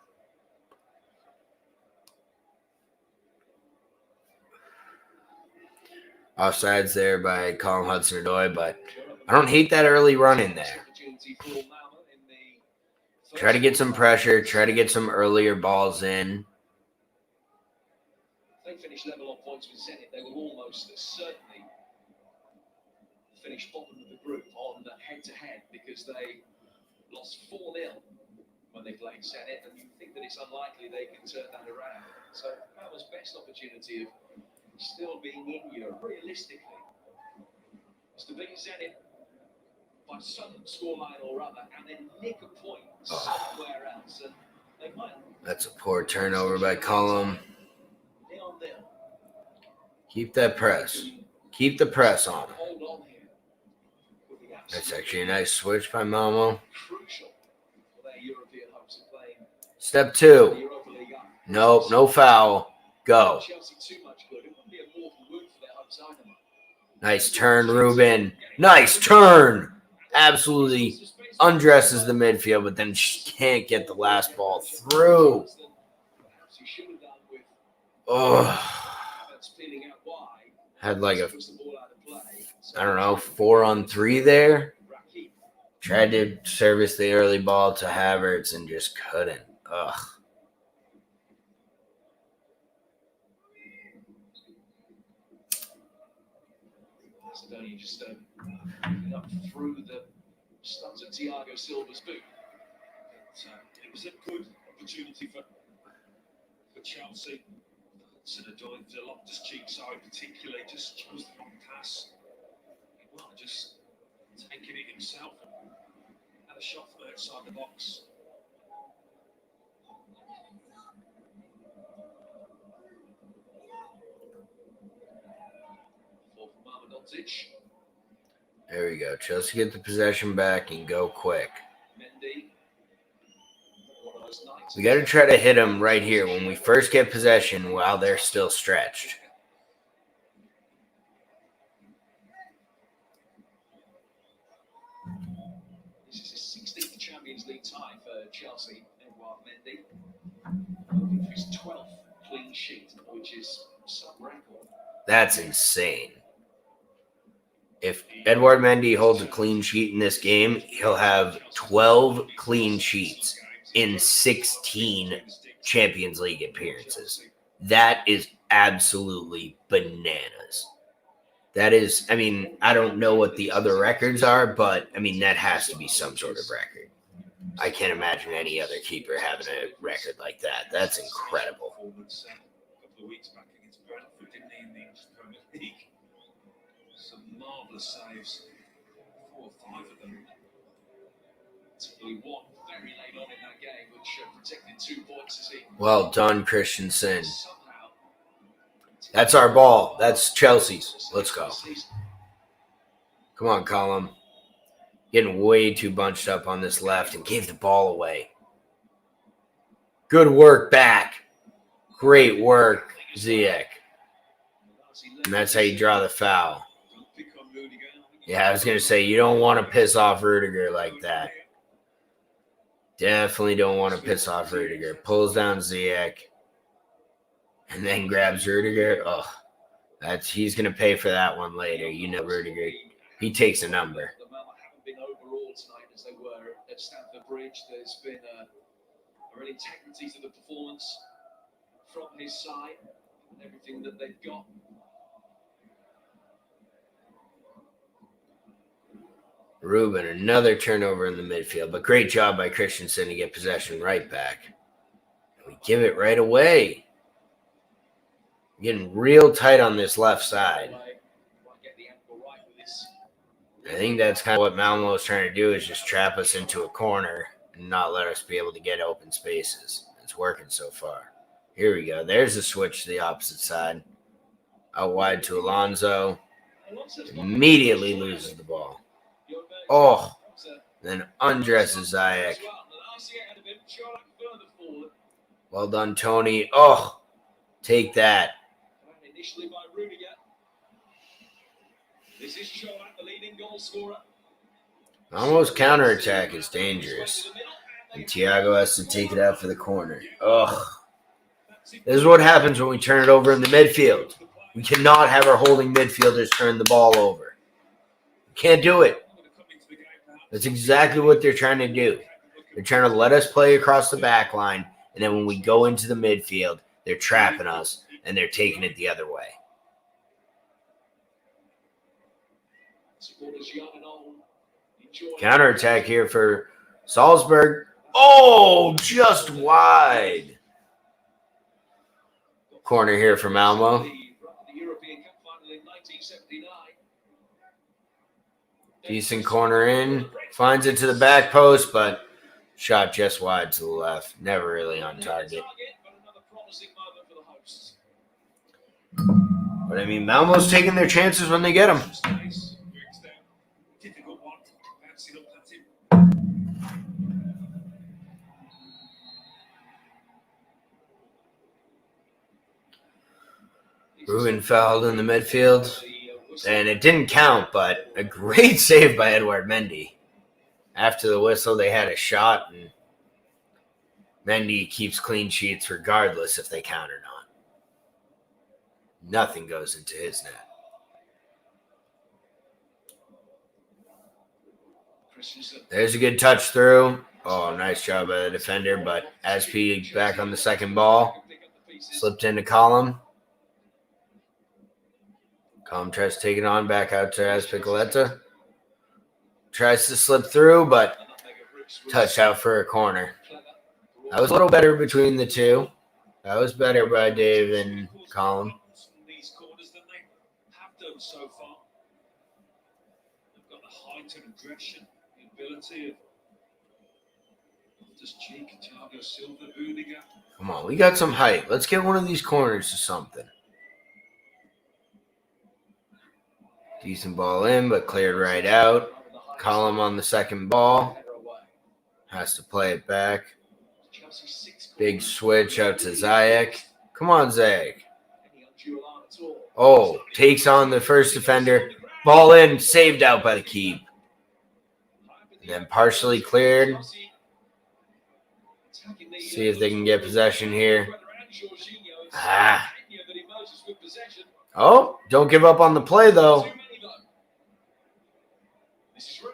Offsides there by Colin Hudson-Odoi, but I don't hate that early run in there. Try to get some pressure, try to get some earlier balls in. They finished level on points with Zenit. They will almost certainly finish bottom of the group on head-to-head because they lost 4-0 when they played Zenit, and you think that it's unlikely they can turn that around. So Malmo's best opportunity of still being in Europe, realistically, is to beat Zenit by some scoreline or other, and then nick a point somewhere else, and they might. That's a poor turnover by Colum. Keep that press. Keep the press on him. That's actually a nice switch by Malmo. Step 2. Nope, no foul. Go. Nice turn, Ruben. Nice turn. Absolutely undresses the midfield, but then she can't get the last ball through. Oh. Had like a, I don't know, 4-on-3 there. Tried to service the early ball to Havertz and just couldn't. Ugh. Macedonia just up through the studs of Thiago Silva's boot. It was a good opportunity for Chelsea. Sort of doing the Loftus-Cheek side, particularly, just chose the wrong pass. Well, just taking it himself and had a shot from outside the box. For Marmanotic. There we go. Chelsea get the possession back and go quick. We got to try to hit them right here when we first get possession while they're still stretched. This is his 16th Champions League tie for Chelsea, Edouard Mendy. His 12th clean sheet, which is some record. That's insane. If Edouard Mendy holds a clean sheet in this game, he'll have 12 clean sheets in 16 Champions League appearances. That is absolutely bananas. That is, I mean, I don't know what the other records are, but, I mean, that has to be some sort of record. I can't imagine any other keeper having a record like that. That's incredible. A couple of weeks back against Brentford, didn't he, in the English Premier League? Some marvellous saves. 4 or 5 of them. Particularly one very late on in that game, which protected 2 points as he Well done, Christensen. That's our ball. That's Chelsea's. Let's go. Come on, Colum. Getting way too bunched up on this left and gave the ball away. Good work back. Great work, Ziyech. And that's how you draw the foul. Yeah, I was going to say, you don't want to piss off Rudiger like that. Definitely don't want to piss off Rudiger. Pulls down Ziyech. And then grabs Rudiger. Oh, he's going to pay for that one later. You know Rudiger. He takes a number. The Malmo haven't been overall tonight as they were at Stamford Bridge. There's been a real integrity to the performance from his side and everything that they've got. Ruben, another turnover in the midfield, but great job by Christensen to get possession right back. We give it right away. Getting real tight on this left side. I think that's kind of what Malmo is trying to do, is just trap us into a corner and not let us be able to get open spaces. It's working so far. Here we go. There's a switch to the opposite side. Out wide to Alonso. Immediately loses the ball. Oh, then undresses Ziyech. Well done, Tony. Oh, take that. Initially by Rudiger. This is Sholat, the leading goal scorer. Almost counterattack is dangerous. And Thiago has to take it out for the corner. Ugh. This is what happens when we turn it over in the midfield. We cannot have our holding midfielders turn the ball over. We can't do it. That's exactly what they're trying to do. They're trying to let us play across the back line, and then when we go into the midfield, they're trapping us, and they're taking it the other way. Counterattack here for Salzburg. Oh, just wide. Corner here for Malmo. Decent corner in. Finds it to the back post, but shot just wide to the left. Never really on target. But I mean, Malmo's taking their chances when they get them. Ruben fouled in the midfield, and it didn't count, but a great save by Edouard Mendy. After the whistle, they had a shot, and Mendy keeps clean sheets regardless if they count or not. Nothing goes into his net. There's a good touch through. Oh, nice job by the defender, but Asp back on the second ball. Slipped into Column. Column tries to take it on, back out to Azpilicueta. Tries to slip through, but touch out for a corner. That was a little better between the two. That was better by Dave and Column. These corners than they have done so far. They've got the height and aggression, the ability of Cheek, Thiago Silva, Udiger. Come on, we got some height. Let's get one of these corners to something. Decent ball in, but cleared right out. Column on the second ball. Has to play it back. Big switch out to Ziyech. Come on, Ziyech. Oh, takes on the first defender. Ball in, saved out by the keep. And then partially cleared. See if they can get possession here. Oh, don't give up on the play, though.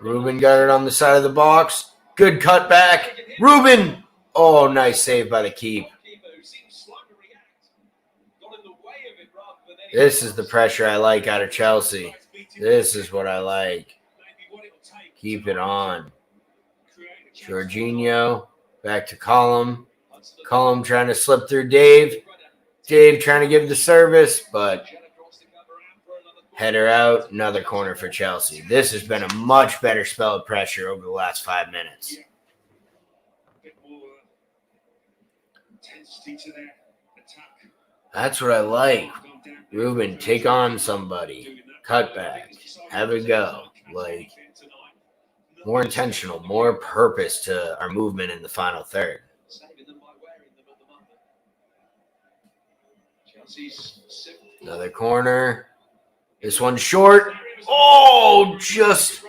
Ruben got it on the side of the box. Good cut back. Ruben! Oh, nice save by the keep. This is the pressure I like out of Chelsea. This is what I like. Keep it on. Jorginho. Back to Column. Column trying to slip through Dave. Dave trying to give the service, but header out. Another corner for Chelsea. This has been a much better spell of pressure over the last 5 minutes. That's what I like. Ruben, take on somebody. Cut back. Have a go. Like, more intentional, more purpose to our movement in the final third. Another corner. This one's short. Oh, just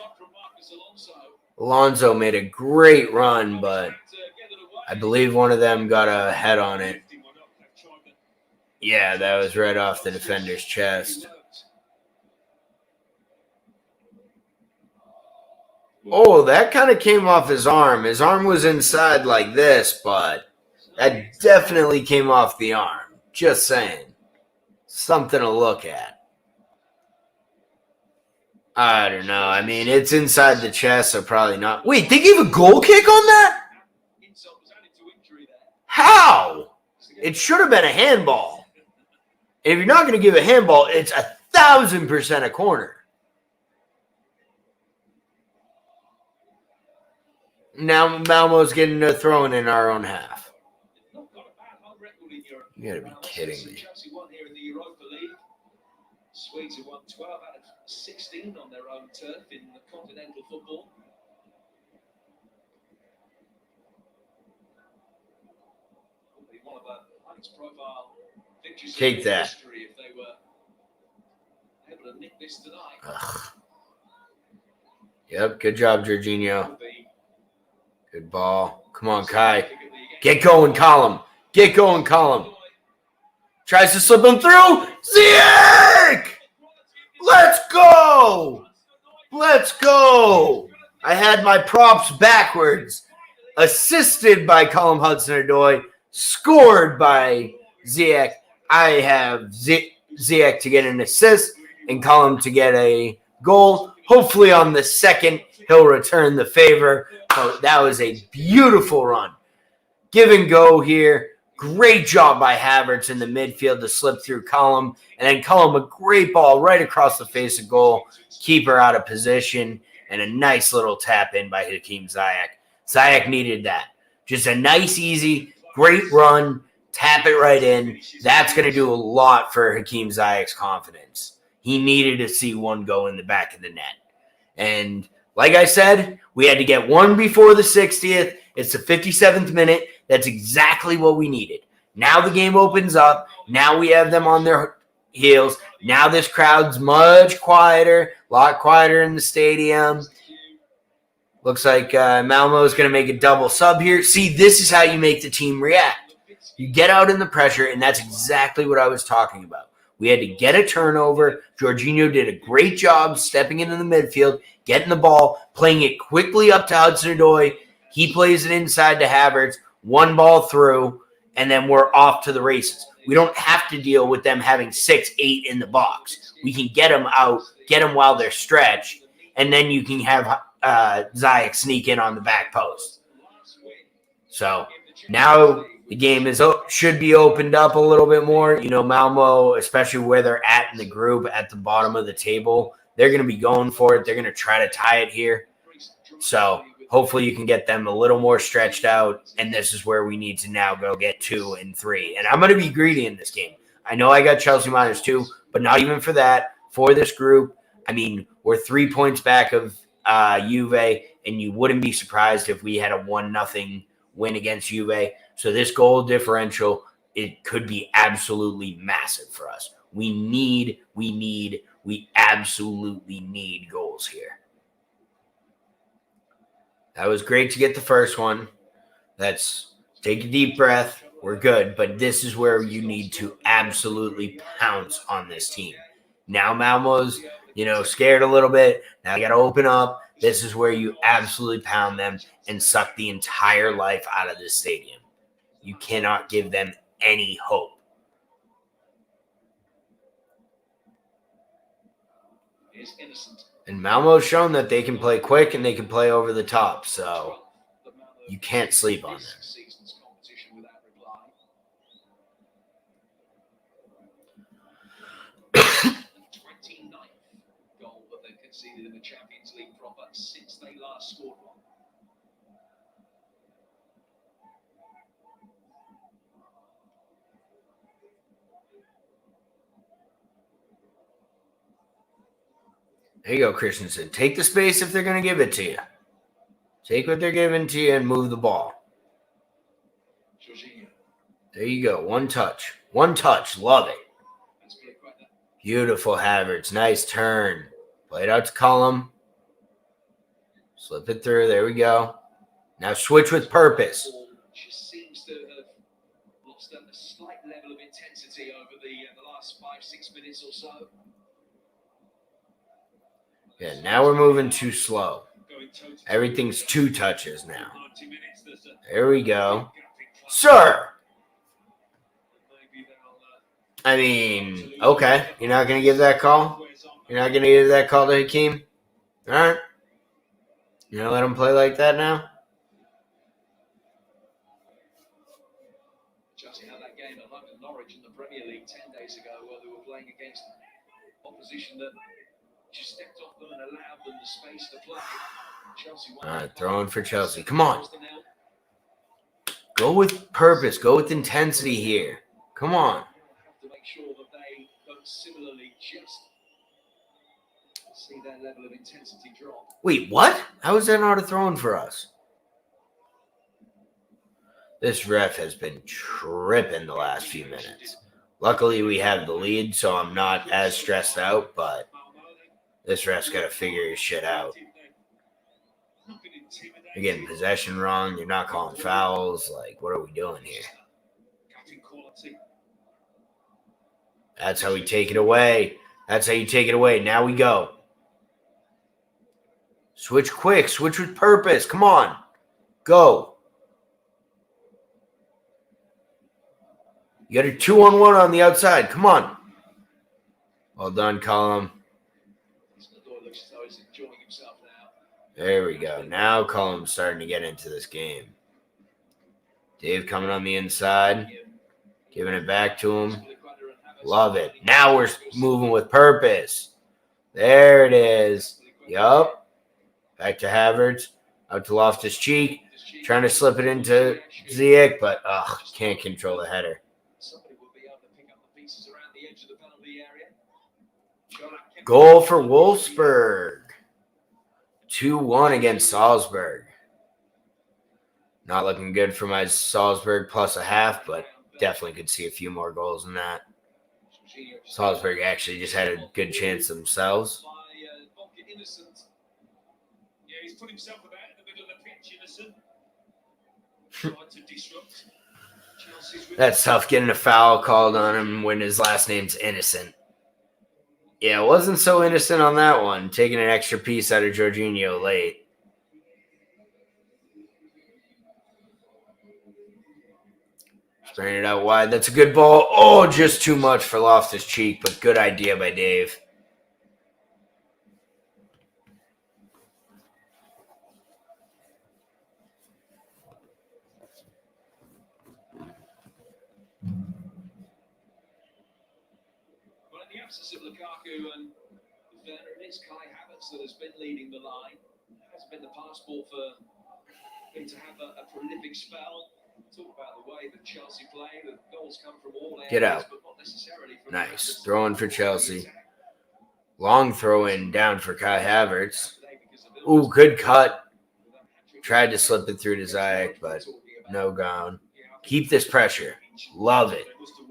Alonso made a great run, but I believe one of them got a head on it. Yeah, that was right off the defender's chest. Oh, that kind of came off his arm. His arm was inside like this, but that definitely came off the arm. Just saying. Something to look at. I don't know. I mean, it's inside the chest, so probably not. Wait, they gave a goal kick on that? How? It should have been a handball. And if you're not going to give a handball, it's 1,000% a corner. Now Malmo's getting a throw in our own half. You gotta be kidding me. Swedes have won 12 out of 16 on their own turf in the continental football. One of the highest profile victories Take that. History if they were able to nick this tonight. Ugh. Yep, good job, Jorginho. Good ball. Come on, Kai. Get going, Column. Get going, Column. Tries to slip him through. Ziyech! Let's go! Let's go! I had my props backwards. Assisted by Callum Hudson-Odoi. Scored by Ziyech. I have Ziyech to get an assist and Callum to get a goal. Hopefully on the second, he'll return the favor. But that was a beautiful run. Give and go here. Great job by Havertz in the midfield to slip through Column. And then Column, a great ball right across the face of goal. Keeper out of position. And a nice little tap in by Hakeem Ziyech. Ziyech needed that. Just a nice, easy, great run. Tap it right in. That's going to do a lot for Hakeem Ziyech's confidence. He needed to see one go in the back of the net. And like I said, we had to get one before the 60th. It's the 57th minute. That's exactly what we needed. Now the game opens up. Now we have them on their heels. Now this crowd's much quieter, a lot quieter in the stadium. Looks like Malmo is going to make a double sub here. See, this is how you make the team react. You get out in the pressure, and that's exactly what I was talking about. We had to get a turnover. Jorginho did a great job stepping into the midfield, getting the ball, playing it quickly up to Hudson-Odoi. He plays it inside to Havertz, one ball through, and then we're off to the races. We don't have to deal with them having 6, 8 in the box. We can get them out, get them while they're stretched, and then you can have Ziyech sneak in on the back post. So now the game should be opened up a little bit more. You know, Malmo, especially where they're at in the group at the bottom of the table, they're going to be going for it. They're going to try to tie it here. So hopefully you can get them a little more stretched out, and this is where we need to now go get 2 and 3. And I'm going to be greedy in this game. I know I got Chelsea -2, but not even for that. For this group, I mean, we're 3 points back of Juve, and you wouldn't be surprised if we had a 1-0 win against Juve. So this goal differential, it could be absolutely massive for us. We absolutely need goals here. That was great to get the first one. Let's take a deep breath. We're good, but this is where you need to absolutely pounce on this team. Now Malmo's, scared a little bit. Now you got to open up. This is where you absolutely pound them and suck the entire life out of this stadium. You cannot give them any hope. And Malmo's shown that they can play quick and they can play over the top, so you can't sleep on them. In the Champions League proper since they last scored one. There you go, Christensen. Take the space if they're going to give it to you. Take what they're giving to you and move the ball. There you go. One touch. Love it. Beautiful Havertz. Nice turn. Play it out to Cullum. Slip it through. There we go. Now switch with purpose. Just seems to have lost a slight level of intensity over the last 5-6 minutes or so. Yeah, now we're moving too slow. Everything's 2 touches now. There we go. Sir! I mean, okay. You're not going to give that call? You're not going to give that call to Hakeem? All right. You going to let him play like that now? Chelsea had that game at home to Norwich in the Premier League 10 days ago where they were playing against opposition that just stepped off them and allowed them the space to play. All right, throwing for Chelsea. Come on. Go with purpose. Go with intensity here. Come on. To make sure that they don't similarly just see their level of intensity drop. Wait, what? How is that not a throwing for us? This ref has been tripping the last few minutes. Luckily, we have the lead, so I'm not as stressed out, but this ref's got to figure his shit out. You're getting possession wrong. You're not calling fouls. Like, what are we doing here? That's how we take it away. That's how you take it away. Now we go. Switch quick. Switch with purpose. Come on. Go. You got a 2-on-1 on the outside. Come on. Well done, Cullum. There we go. Now Cullum's starting to get into this game. Dave coming on the inside. Giving it back to him. Love it. Now we're moving with purpose. There it is. Yup. Back to Havertz. Out to Loftus-Cheek. Trying to slip it into Ziyech, but can't control the header. Goal for Wolfsburg. 2-1 against Salzburg. Not looking good for my Salzburg plus a half, but definitely could see a few more goals than that. Salzburg actually just had a good chance themselves. Yeah, he's put himself about in the middle of the pitch, Innocent. Tried to disrupt. Chelsea's with That's tough getting a foul called on him when his last name's Innocent. Yeah, it wasn't so innocent on that one, taking an extra piece out of Jorginho late. Spraying it out wide. That's a good ball. Oh, just too much for Loftus-Cheek, but good idea by Dave. Well, in the absence of Lukaku and Werner, it is Kai Havertz that has been leading the line. Hasn't been the passport for him to have a prolific spell. Talk about the way that Chelsea play. The goals come from all areas, Get out. but not necessarily from Nice. Throw in for Chelsea. Long throw in down for Kai Havertz. Ooh, good cut. Tried to slip it through to Ziyech, but no gone. Keep this pressure. Love it.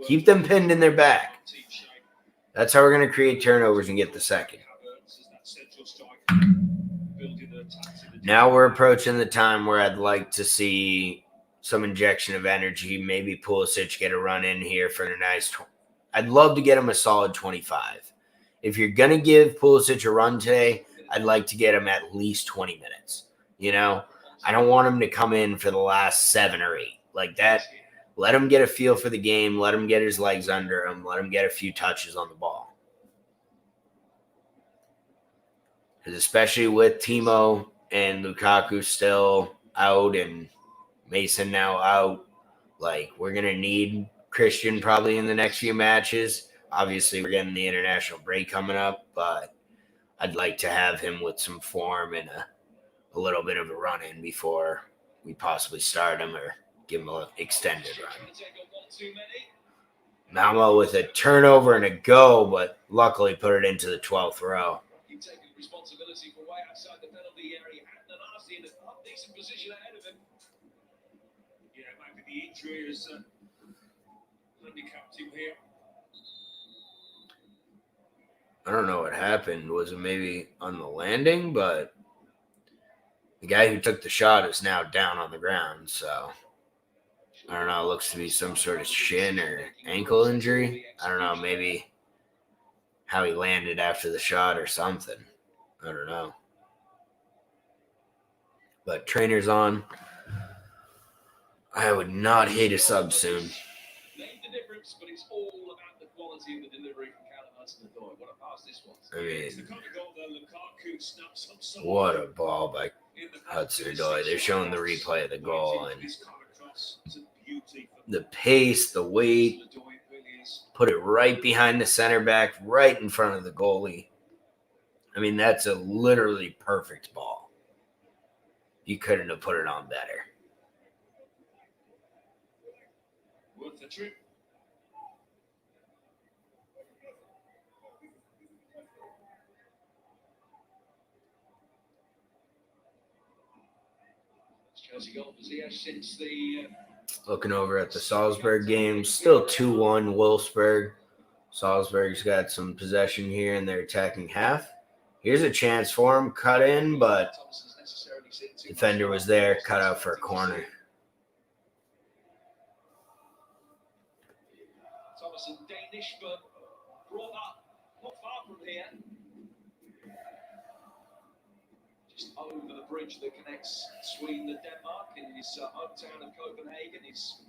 Keep them pinned in their back. That's how we're going to create turnovers and get the second. Now we're approaching the time where I'd like to see some injection of energy. Maybe Pulisic get a run in here for a nice. I'd love to get him a solid 25. If you're going to give Pulisic a run today, I'd like to get him at least 20 minutes. You know, I don't want him to come in for the last 7 or 8 like that. Let him get a feel for the game. Let him get his legs under him. Let him get a few touches on the ball. Because especially with Timo and Lukaku still out and Mason now out, like, we're going to need Christian probably in the next few matches. Obviously, we're getting the international break coming up, but I'd like to have him with some form and a little bit of a run-in before we possibly start him or give him an extended run. Malmo with a turnover and a go, but luckily put it into the 12th row. He'd taken responsibility for way outside the penalty area. Had an Arsenal in a half-decent position ahead of him. Yeah, maybe the injury has handicapped him here. I don't know what happened. Was it maybe on the landing? But the guy who took the shot is now down on the ground, so I don't know. It looks to be some sort of shin or ankle injury. I don't know. Maybe how he landed after the shot or something. I don't know. But trainer's on. I would not hate a sub soon. Made the difference, but it's all about the quality of the delivery from Callum Hudson-Odoi. What a pass this was. I It's the mean, kind of goal that Lukaku snaps up so what a ball by in the Hudson-Odoi. They're showing the replay of the goal, and This kind of cross is a beauty for the pace, the weight, Hudson-Odoi. It really is. put it right behind the center back, right in front of the goalie. I mean, that's a literally perfect ball. You couldn't have put it on better. Worth the trip. Chelsea goals here since the Looking over at the Salzburg game, still 2-1 Wolfsburg. Salzburg's got some possession here in their attacking half. Here's a chance for him, cut in, but Thompson's necessarily seen too much. defender was there, cut out for a corner. Thompson Danish, but brought up not far from here. Just over the bridge that connects Sweden and Denmark in his hometown of Copenhagen. He's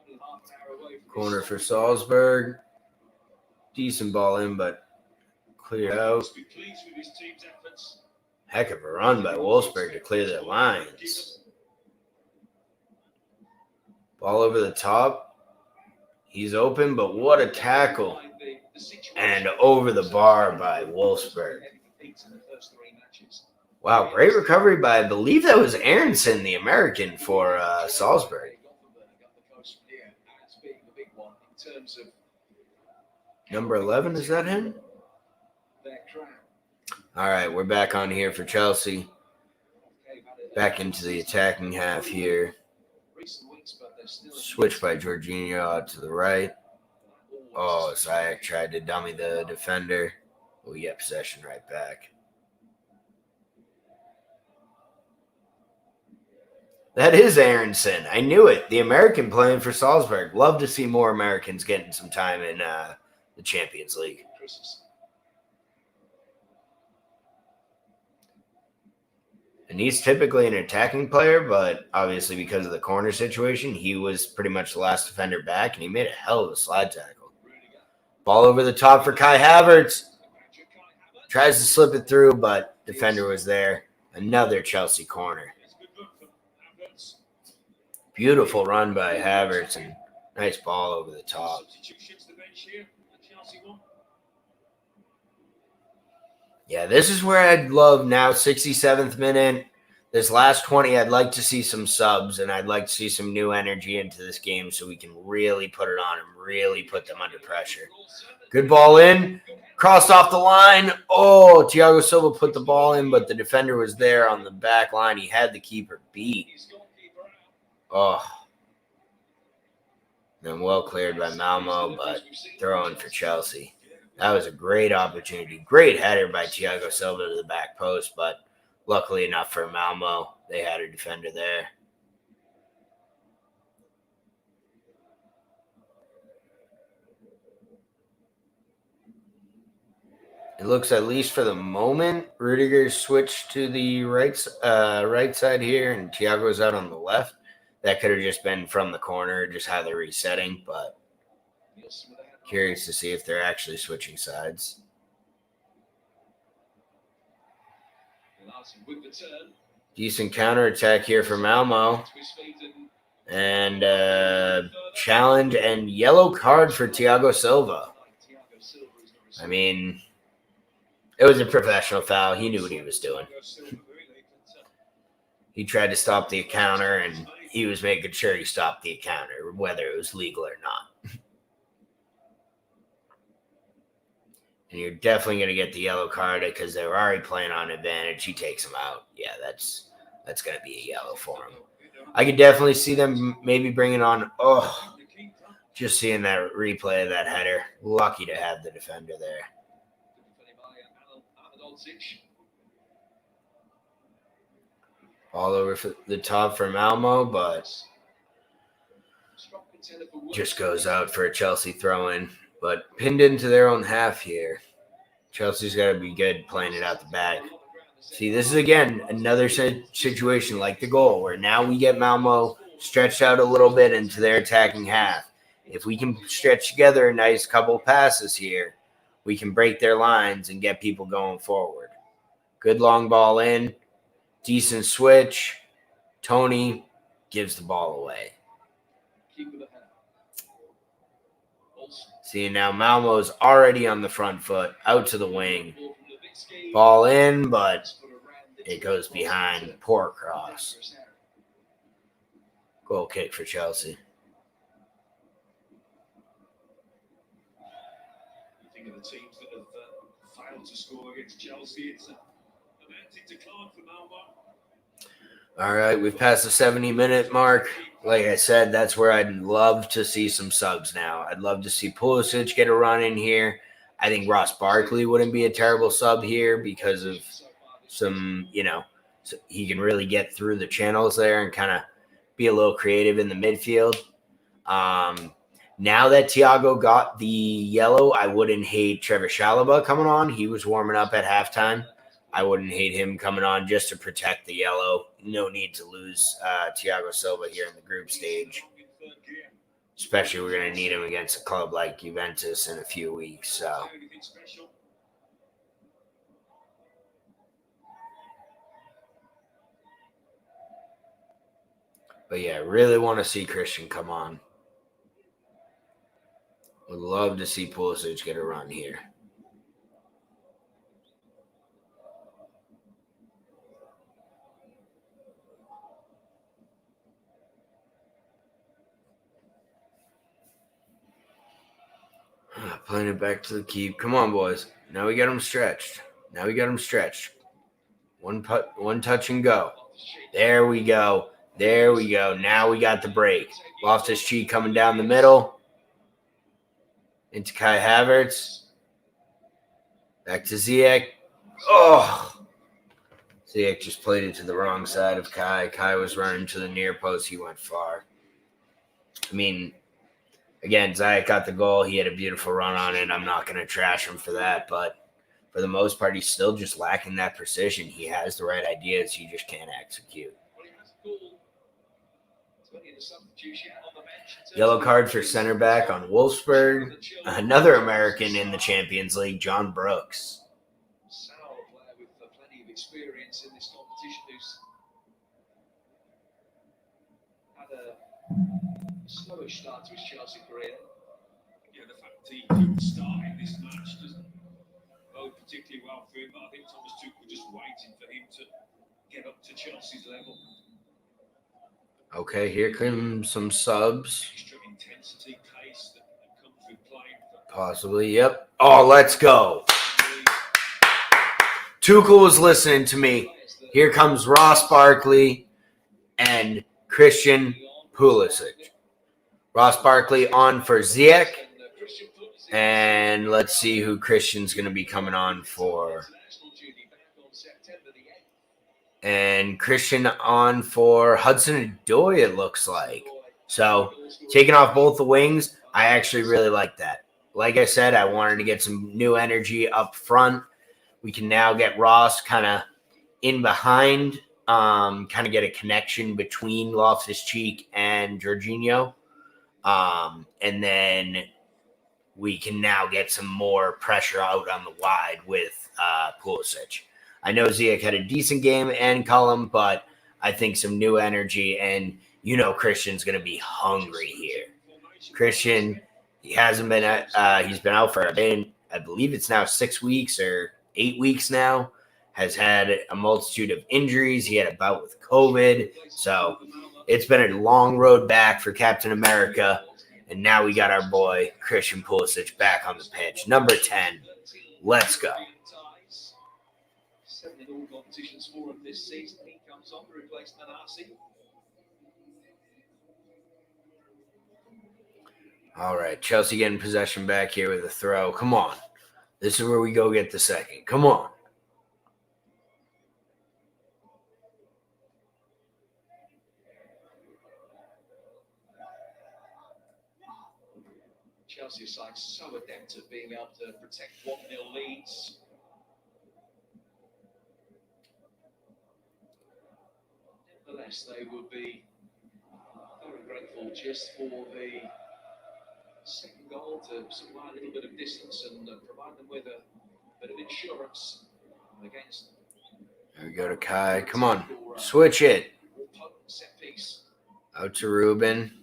only half an hour away from Corner his for Salzburg. Decent ball in, but cleared out. Must be pleased with his team's efforts. Heck of a run by Wolfsburg to clear their lines. Ball over the top. He's open, but what a tackle. And over the bar by Wolfsburg. Wow, great recovery by, I believe that was Aronson, the American, for Salzburg. Number 11, is that him? All right, we're back on here for Chelsea. Back into the attacking half here. Switch by Jorginho out to the right. Oh, Zayek tried to dummy the defender. We get possession right back. That is Aronson. I knew it. The American playing for Salzburg. Love to see more Americans getting some time in the Champions League. And he's typically an attacking player, but obviously because of the corner situation, he was pretty much the last defender back, and he made a hell of a slide tackle. Ball over the top for Kai Havertz. Tries to slip it through, but defender was there. Another Chelsea corner. Beautiful run by Havertz and nice ball over the top. Yeah, this is where I'd love now, 67th minute. This last 20, I'd like to see some subs, and I'd like to see some new energy into this game so we can really put it on them, really put them under pressure. Good ball in. Crossed off the line. Oh, Thiago Silva put the ball in, but the defender was there on the back line. He had the keeper beat. Oh. Then well cleared by Malmo, but throwing for Chelsea. That was a great opportunity. Great header by Thiago Silva to the back post, but luckily enough for Malmo, they had a defender there. It looks, at least for the moment, Rudiger switched to the right side here, and Thiago's out on the left. That could have just been from the corner, just how they're resetting, but curious to see if they're actually switching sides. Decent counterattack here for Malmo. And challenge and yellow card for Thiago Silva. I mean, it was a professional foul. He knew what he was doing. He tried to stop the counter, and he was making sure he stopped the counter, whether it was legal or not. And you're definitely going to get the yellow card because they were already playing on advantage. He takes him out. Yeah, that's going to be a yellow for him. I could definitely see them maybe bringing on, just seeing that replay of that header. Lucky to have the defender there. All over for the top for Malmo, but just goes out for a Chelsea throw-in. But pinned into their own half here. Chelsea's got to be good playing it out the back. See, this is, again, another situation like the goal where now we get Malmo stretched out a little bit into their attacking half. If we can stretch together a nice couple passes here, we can break their lines and get people going forward. Good long ball in. Decent switch. Tony gives the ball away. See, now Malmo's already on the front foot, out to the wing. Ball in, but it goes behind. Poor cross. Goal kick for Chelsea. You think of the teams that have failed to score against Chelsea, it's a mounting decline for Malmo. All right, we've passed the 70-minute mark. Like I said, that's where I'd love to see some subs now. I'd love to see Pulisic get a run in here. I think Ross Barkley wouldn't be a terrible sub here because of some, so he can really get through the channels there and kind of be a little creative in the midfield. Now that Thiago got the yellow, I wouldn't hate Trevor Chalobah coming on. He was warming up at halftime. I wouldn't hate him coming on just to protect the yellow. No need to lose Thiago Silva here in the group stage. Especially we're going to need him against a club like Juventus in a few weeks. So. But yeah, really want to see Christian come on. Would love to see Pulisic get a run here. Playing it back to the keep. Come on, boys. Now we got them stretched. One touch and go. There we go. Now we got the break. Loftus-Cheek coming down the middle. into Kai Havertz. Back to Ziyech. Oh! Ziyech just played it to the wrong side of Kai. Kai was running to the near post. He went far. I mean, again, Ziyech got the goal. He had a beautiful run on it. I'm not going to trash him for that, but for the most part, he's still just lacking that precision. He has the right ideas. He just can't execute. Yellow card for center back on Wolfsburg. Another American in the Champions League, John Brooks. Sour player with plenty of experience in this competition who's had a slowish start to his Chelsea career. Yeah, the fact he couldn't start in this match doesn't bode particularly well for him, but I think Thomas Tuchel just waiting for him to get up to Chelsea's level. Okay, here come some subs. Extra intensity, pace that come through playing. Possibly, yep. Oh, let's go. Tuchel was listening to me. Here comes Ross Barkley and Christian Pulisic. Ross Barkley on for Ziyech. And let's see who Christian's going to be coming on for. And Christian on for Hudson-Odoi, it looks like. So, taking off both the wings, I actually really like that. Like I said, I wanted to get some new energy up front. We can now get Ross kind of in behind, kind of get a connection between Loftus-Cheek and Jorginho. And then we can now get some more pressure out on the wide with Pulisic. I know Ziyech had a decent game and Cullum, but I think some new energy, and Christian's going to be hungry here. Christian, he hasn't been he's been out for I believe it's now 6 weeks or 8 weeks now, has had a multitude of injuries. He had a bout with COVID. So it's been a long road back for Captain America. And now we got our boy Christian Pulisic back on the pitch. Number 10. Let's go. 7 in all competitions for him this season. He comes on to replace Nanasi. All right, Chelsea getting possession back here with a throw. Come on. This is where we go get the second. Come on. Chelsea side so adept at being able to protect 1-0 leads. Nevertheless, they would be very grateful just for the second goal to supply a little bit of distance and provide them with a bit of insurance against. There we go to Kai. Come on. Switch it. Set piece. Out to Ruben.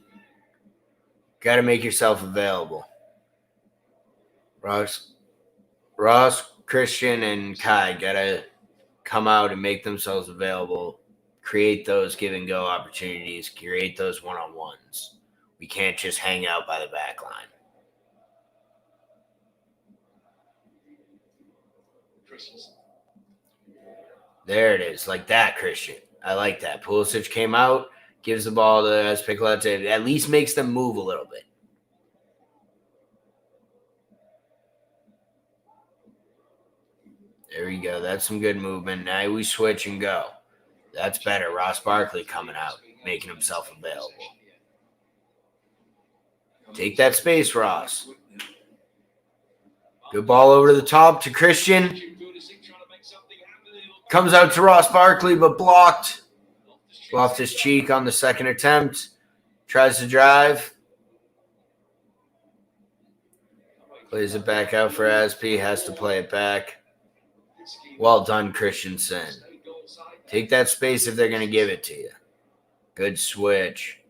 Got to make yourself available. Ross, Christian, and Kai got to come out and make themselves available. Create those give-and-go opportunities. Create those one-on-ones. We can't just hang out by the back line. There it is. Like that, Christian. I like that. Pulisic came out, gives the ball to Azpilicueta. At least makes them move a little bit. There we go. That's some good movement. Now we switch and go. That's better. Ross Barkley coming out, making himself available. Take that space, Ross. Good ball over to the top to Christian. Comes out to Ross Barkley, but blocked. Loftus-Cheek on the second attempt. Tries to drive. Plays it back out for Aspi. Has to play it back. Well done, Christensen. Take that space if they're going to give it to you. Good switch.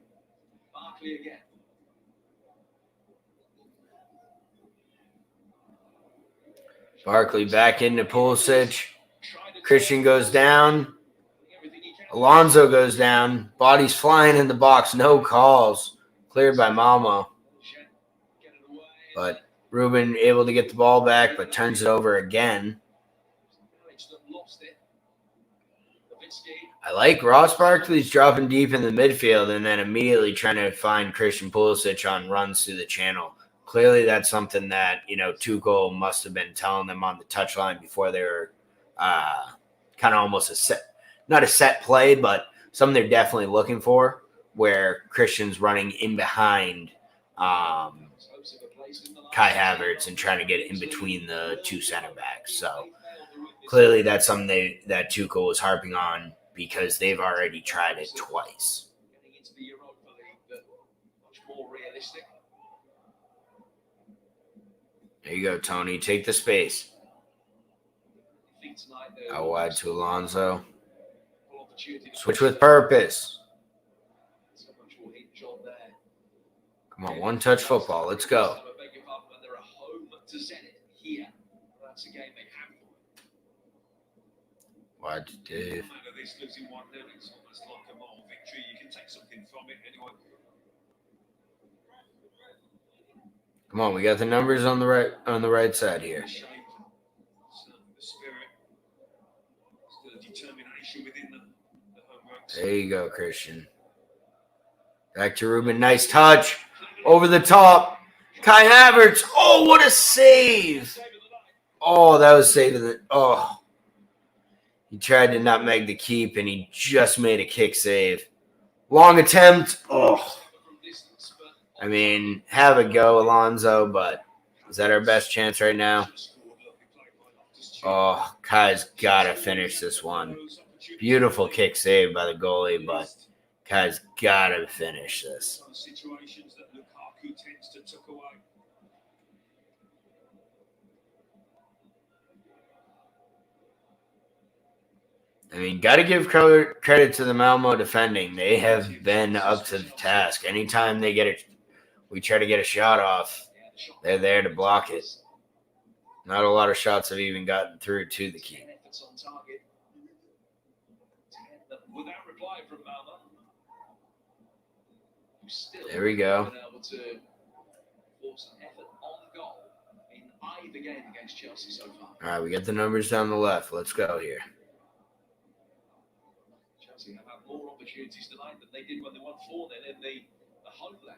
Barkley back into Pulisic. Christian goes down. Alonso goes down. Body's flying in the box. No calls. Cleared by Malmo. But Ruben able to get the ball back, but turns it over again. I like Ross Barkley's dropping deep in the midfield and then immediately trying to find Christian Pulisic on runs through the channel. clearly that's something that, Tuchel must have been telling them on the touchline before they were kind of almost not a set play, but something they're definitely looking for, where Christian's running in behind Kai Havertz and trying to get in between the two center backs. So clearly that's something that Tuchel was harping on because they've already tried it twice. There you go, Tony. Take the space. Out wide to Alonso. Switch with purpose. Come on, one-touch football. Let's go. Wide to Dave. Come on, we got the numbers on the right side here. There you go, Christian. Back to Ruben. Nice touch. Over the top. Kai Havertz. Oh, what a save. Oh, that was saving it. Oh. He tried to nutmeg the keep, and he just made a kick save. Long attempt. Oh. I mean, have a go, Alonso, but is that our best chance right now? Oh, Kai's got to finish this one. Beautiful kick save by the goalie, but Kai's got to finish this. I mean, got to give credit to the Malmo defending. They have been up to the task. Anytime we try to get a shot off, they're there to block it. Not a lot of shots have even gotten through to the keep. There we go. All right, we got the numbers down the left. Let's go here. Chelsea have had more opportunities tonight than they did when they won 4-0 in the home leg.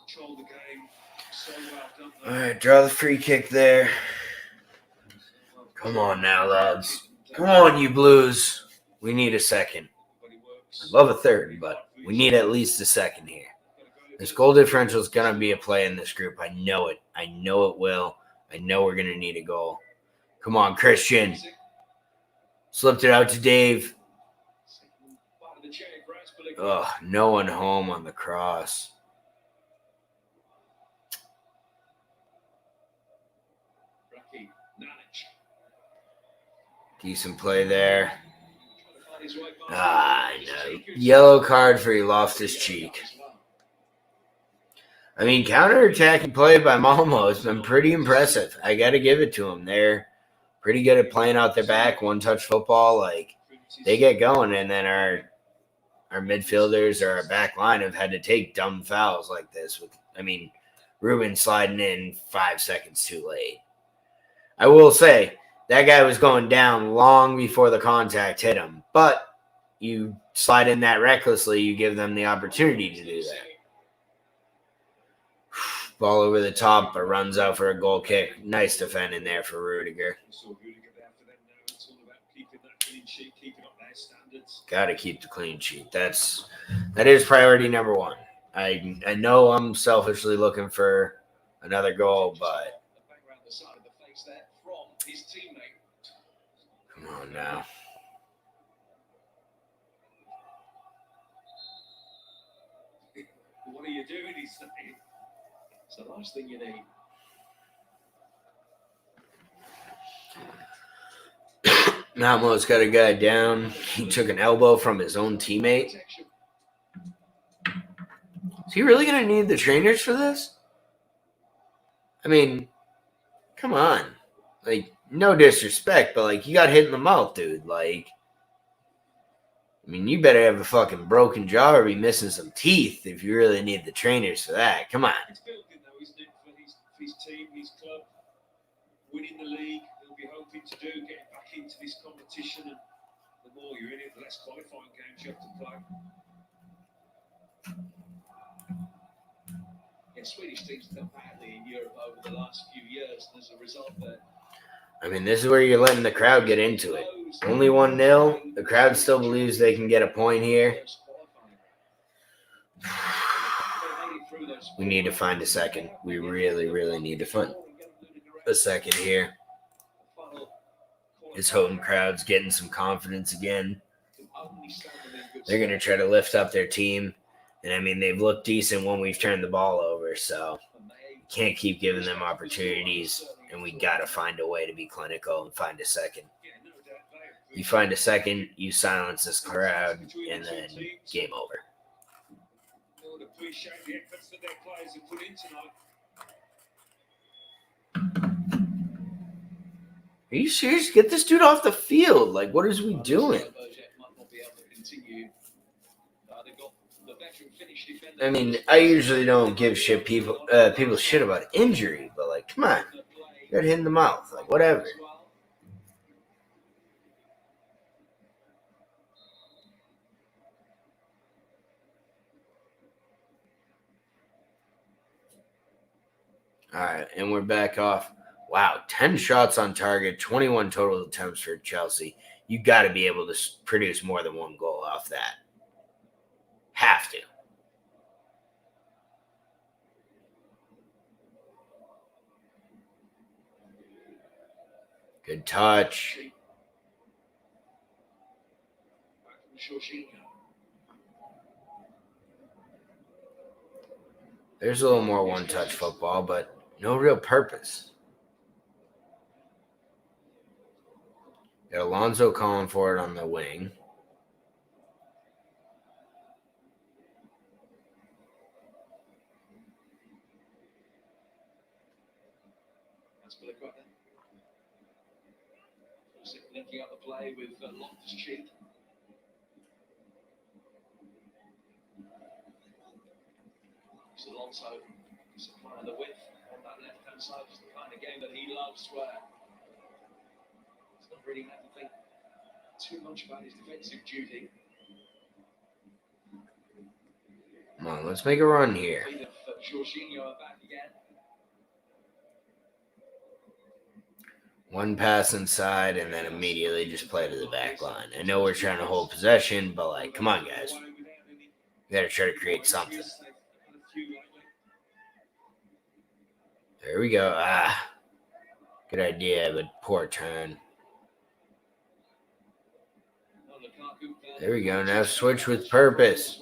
Control the game so well done. All right, draw the free kick there. Come on now, lads. Come on, you Blues. We need a second. I'd love a third, but we need at least a second here. This goal differential is going to be a play in this group. I know it. I know it will. I know we're going to need a goal. Come on, Christian. Slipped it out to Dave. Ugh, no one home on the cross. Decent play there. I know. Yellow card for he lost his cheek. I mean, counter-attacking play by Malmo has been pretty impressive. I got to give it to them. They're pretty good at playing out their back, one-touch football. Like, they get going, and then our midfielders or our back line have had to take dumb fouls like this. Ruben sliding in 5 seconds too late. I will say, that guy was going down long before the contact hit him. But you slide in that recklessly, you give them the opportunity to do that. Ball over the top, but runs out for a goal kick. Nice defending there for Rudiger. Got to keep the clean sheet. That is priority number one. I know I'm selfishly looking for another goal, but come on now. What are you doing? He's saying. It's the last thing you need. Malmo's got a guy down. He took an elbow from his own teammate. Is he really going to need the trainers for this? I mean, come on. Like, no disrespect, but, like, you got hit in the mouth, dude. Like, I mean, you better have a fucking broken jaw or be missing some teeth if you really need the trainers for that. Come on. It's building, though, isn't it, for his team, his club, winning the league. They'll be hoping to do, getting back into this competition and The more you're in it, the less qualifying games you have to play. Yeah, Swedish teams have done badly in Europe over the last few years, and as a result, I mean, this is where you're letting the crowd get into it. Only 1-0. The crowd still believes they can get a point here. We need to find a second. We really, really need to find a second here. This home crowd's getting some confidence again. They're going to try to lift up their team. And, I mean, they've looked decent when we've turned the ball over, so can't keep giving them opportunities, and we got to find a way to be clinical and find a second. You find a second, you silence this crowd, and then game over. I would appreciate the efforts that their players have put in tonight. Are you serious? Get this dude off the field. Like, what is we doing? I mean, I usually don't give people shit about injury, but like, come on, you got hit in the mouth, like whatever. All right, and we're back off. Wow, 10 shots on target, 21 total attempts for Chelsea. You got to be able to produce more than one goal off that. Have to. Good touch. There's a little more one-touch football, but no real purpose. Got Alonso calling for it on the wing. Linking up the play with Loftus-Cheek. It's Alonso supplying the width on that left-hand side, just the kind of game that he loves, where he's not really had to think too much about his defensive duty. Come on, let's make a run here. Jorginho are back again. One pass inside and then immediately just play to the back line. I know we're trying to hold possession, but like, come on, guys. We got to try to create something. There we go. Good idea, but poor turn. There we go. Now switch with purpose.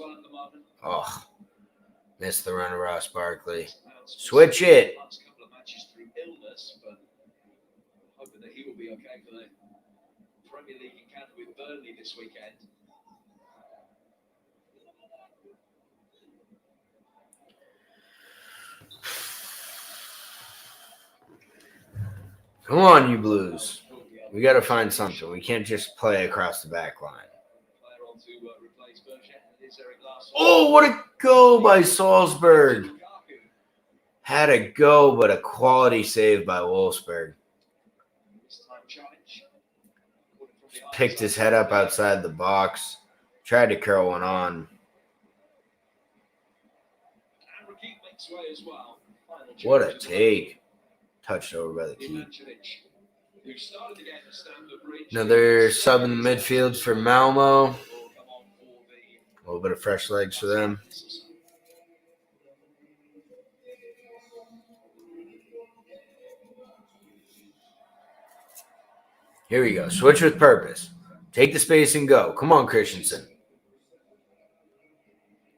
Oh, missed the run of Ross Barkley. Switch it. Hoping that he will be okay for the Premier League encounter with Burnley this weekend. Come on, you Blues. We got to find something. We can't just play across the back line. Oh, what a goal by Salzburg. Had a go, but a quality save by Wolfsburg. Picked his head up outside the box. Tried to curl one on. What a take. Touched over by the keeper. Another sub in the midfield for Malmo. A little bit of fresh legs for them. Here we go. Switch with purpose. Take the space and go. Come on, Christensen.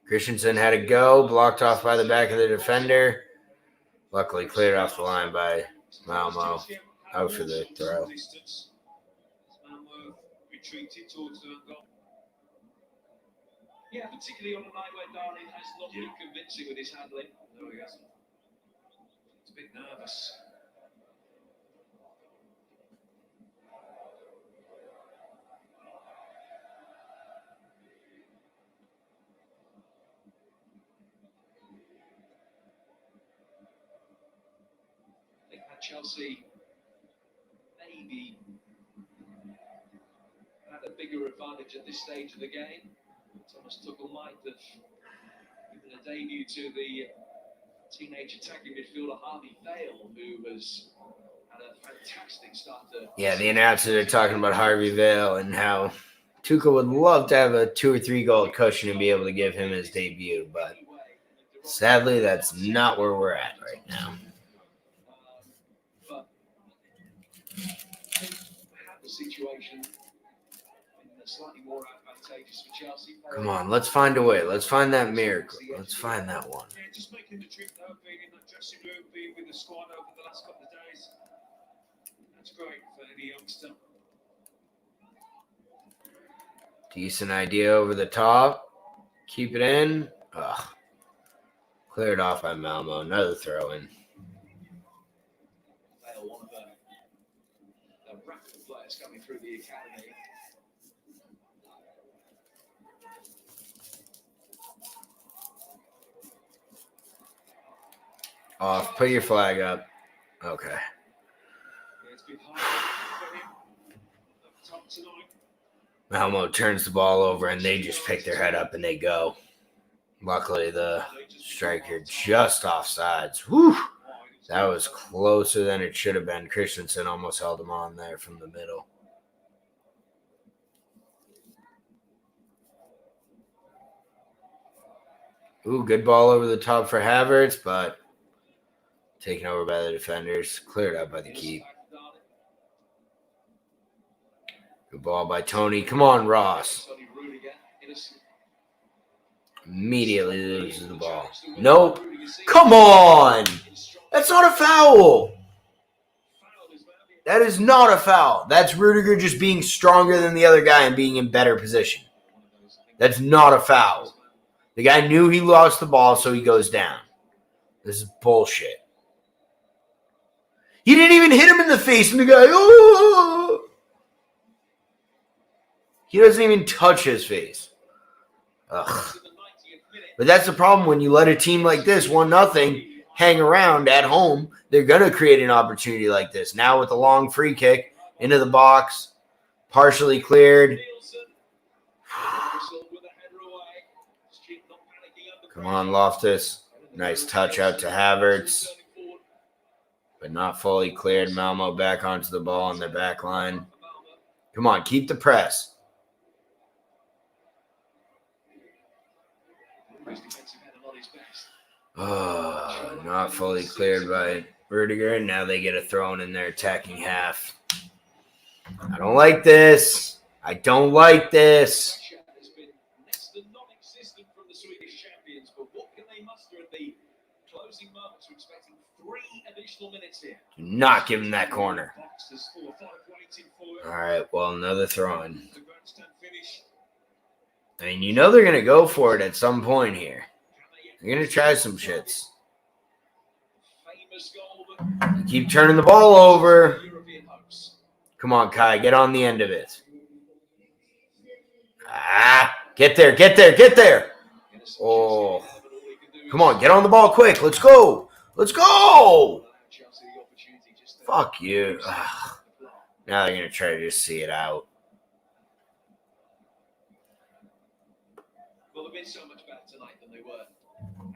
Christensen had a go. Blocked off by the back of the defender. Luckily cleared off the line by Malmo. Out for the throw. Yeah, particularly on a night where Darling has not been convincing with his handling. No, he hasn't. He's a bit nervous. I think that Chelsea maybe had a a bigger advantage at this stage of the game. Thomas Tuchel might have given a debut to the teenage attacking midfielder Harvey Vale, who has had a fantastic start to. Yeah, the announcers are talking about Harvey Vale and how Tuchel would love to have a 2 or 3 goal cushion and be able to give him his debut, but sadly, that's not where we're at right now. But the situation slightly more advantageous for Chelsea. Come on, let's find a way. Let's find that miracle. Let's find that one. Yeah, just making the trip though, being in that dressing room, being with the squad over the last couple of days. That's great for any youngster. Decent idea over the top. Keep it in. Ugh. Cleared off by Malmo. Another throw in. One of the rapid players coming through the academy. Off. Put your flag up. Okay. Yeah, it's been hard for him up top tonight. Malmo turns the ball over and they just pick their head up and they go. Luckily, the striker just offsides. Whew. That was closer than it should have been. Christensen almost held him on there from the middle. Ooh, good ball over the top for Havertz, but taken over by the defenders. Cleared up by the keep. Good ball by Tony. Come on, Ross. Immediately loses the ball. Nope. Come on. That's not a foul. That is not a foul. That's Rudiger just being stronger than the other guy and being in better position. That's not a foul. The guy knew he lost the ball, so he goes down. This is bullshit. He didn't even hit him in the face, and the guy, oh! He doesn't even touch his face. Ugh. But that's the problem when you let a team like this, 1-0, hang around at home. They're going to create an opportunity like this. Now with a long free kick into the box, partially cleared. Come on, Loftus. Nice touch out to Havertz. But not fully cleared. Malmo back onto the ball on their back line. Come on, keep the press. Oh, not fully cleared by Rudiger. Now they get a throw in their attacking half. I don't like this. I don't like this. Do not give him that corner. All right, well, another throw in. I mean, you know they're going to go for it at some point here. They're going to try some shits. You keep turning the ball over. Come on, Kai, get on the end of it. Get there, get there, get there. Oh, come on, get on the ball quick. Let's go. Let's go. Fuck you. Ugh. Now they're going to try to just see it out. Well, they've been so much better tonight than they were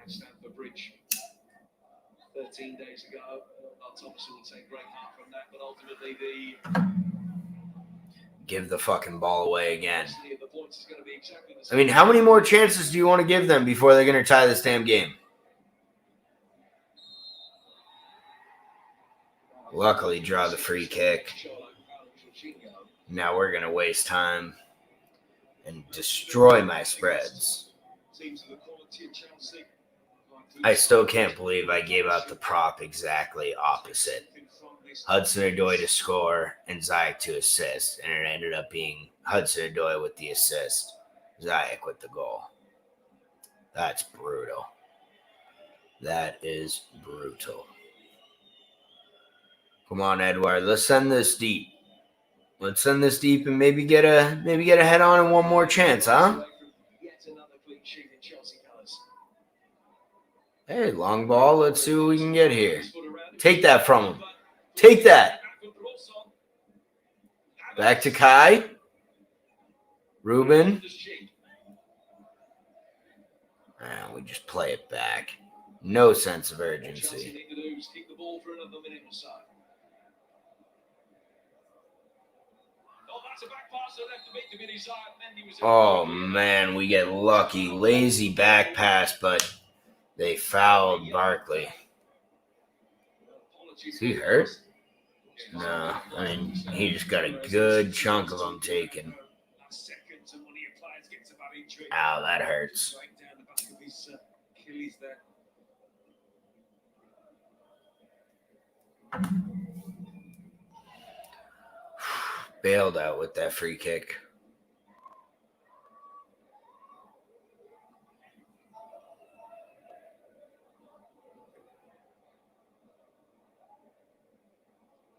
at Stamford Bridge 13 days ago. Thomas will take great heart from that, but ultimately give the fucking ball away again. I mean, how many more chances do you want to give them before they're going to tie this damn game? Luckily, draw the free kick. Now we're going to waste time and destroy my spreads. I still can't believe I gave out the prop exactly opposite. Hudson-Odoi to score and Ziyech to assist, and it ended up being Hudson-Odoi with the assist, Ziyech with the goal. That's brutal. That is brutal. Come on, Edward. Let's send this deep. Let's send this deep and maybe get a head on and one more chance, huh? Hey, long ball. Let's see what we can get here. Take that from him. Take that. Back to Kai. Ruben. And we just play it back. No sense of urgency. Oh, man, we get lucky. Lazy back pass, but they fouled Barkley. Is he hurt? No, I mean, he just got a good chunk of them taken. Ow, that hurts. Bailed out with that free kick.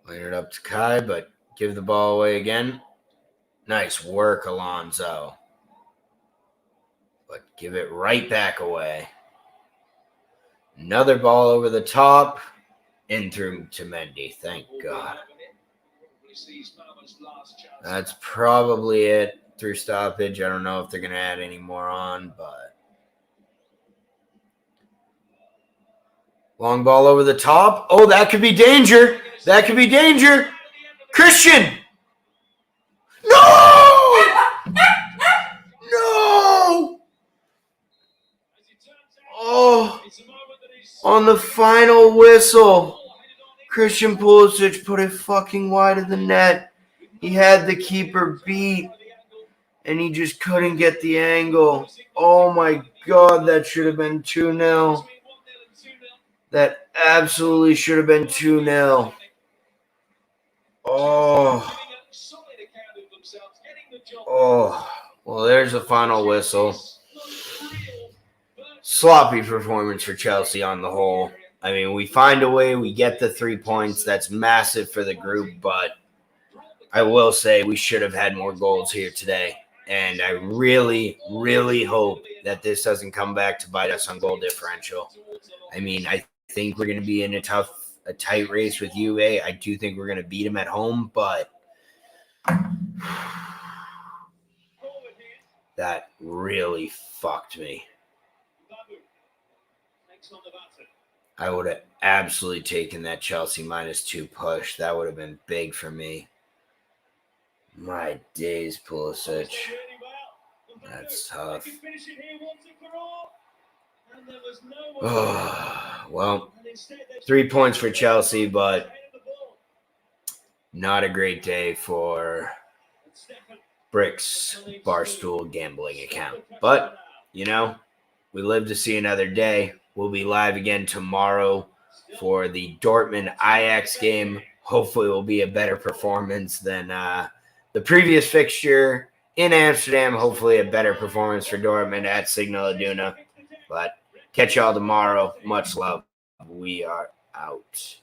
Laying it up to Kai, but give the ball away again. Nice work, Alonso. But give it right back away. Another ball over the top. In through to Mendy. Thank God. That's probably it through stoppage. I don't know if they're going to add any more on, but. Long ball over the top. Oh, that could be danger. That could be danger. Christian. No! No! Oh, on the final whistle, Christian Pulisic put it fucking wide of the net. He had the keeper beat, and he just couldn't get the angle. Oh my God, that should have been 2-0. That absolutely should have been 2-0. Oh. Oh. Well, there's the final whistle. Sloppy performance for Chelsea on the whole. I mean, we find a way, we get the 3 points. That's massive for the group, but I will say we should have had more goals here today. And I really, really hope that this doesn't come back to bite us on goal differential. I mean, I think we're going to be in a tight race with Juve. I do think we're going to beat them at home, but that really fucked me. I would have absolutely taken that Chelsea -2 push. That would have been big for me. My days, Pulisic. That's tough. Oh, well, 3 points for Chelsea, but not a great day for Brick's Barstool gambling account. But, you know, we live to see another day. We'll be live again tomorrow for the Dortmund Ajax game. Hopefully it will be a better performance than the previous fixture in Amsterdam. Hopefully a better performance for Dortmund at Signal Iduna. But catch y'all tomorrow. Much love. We are out.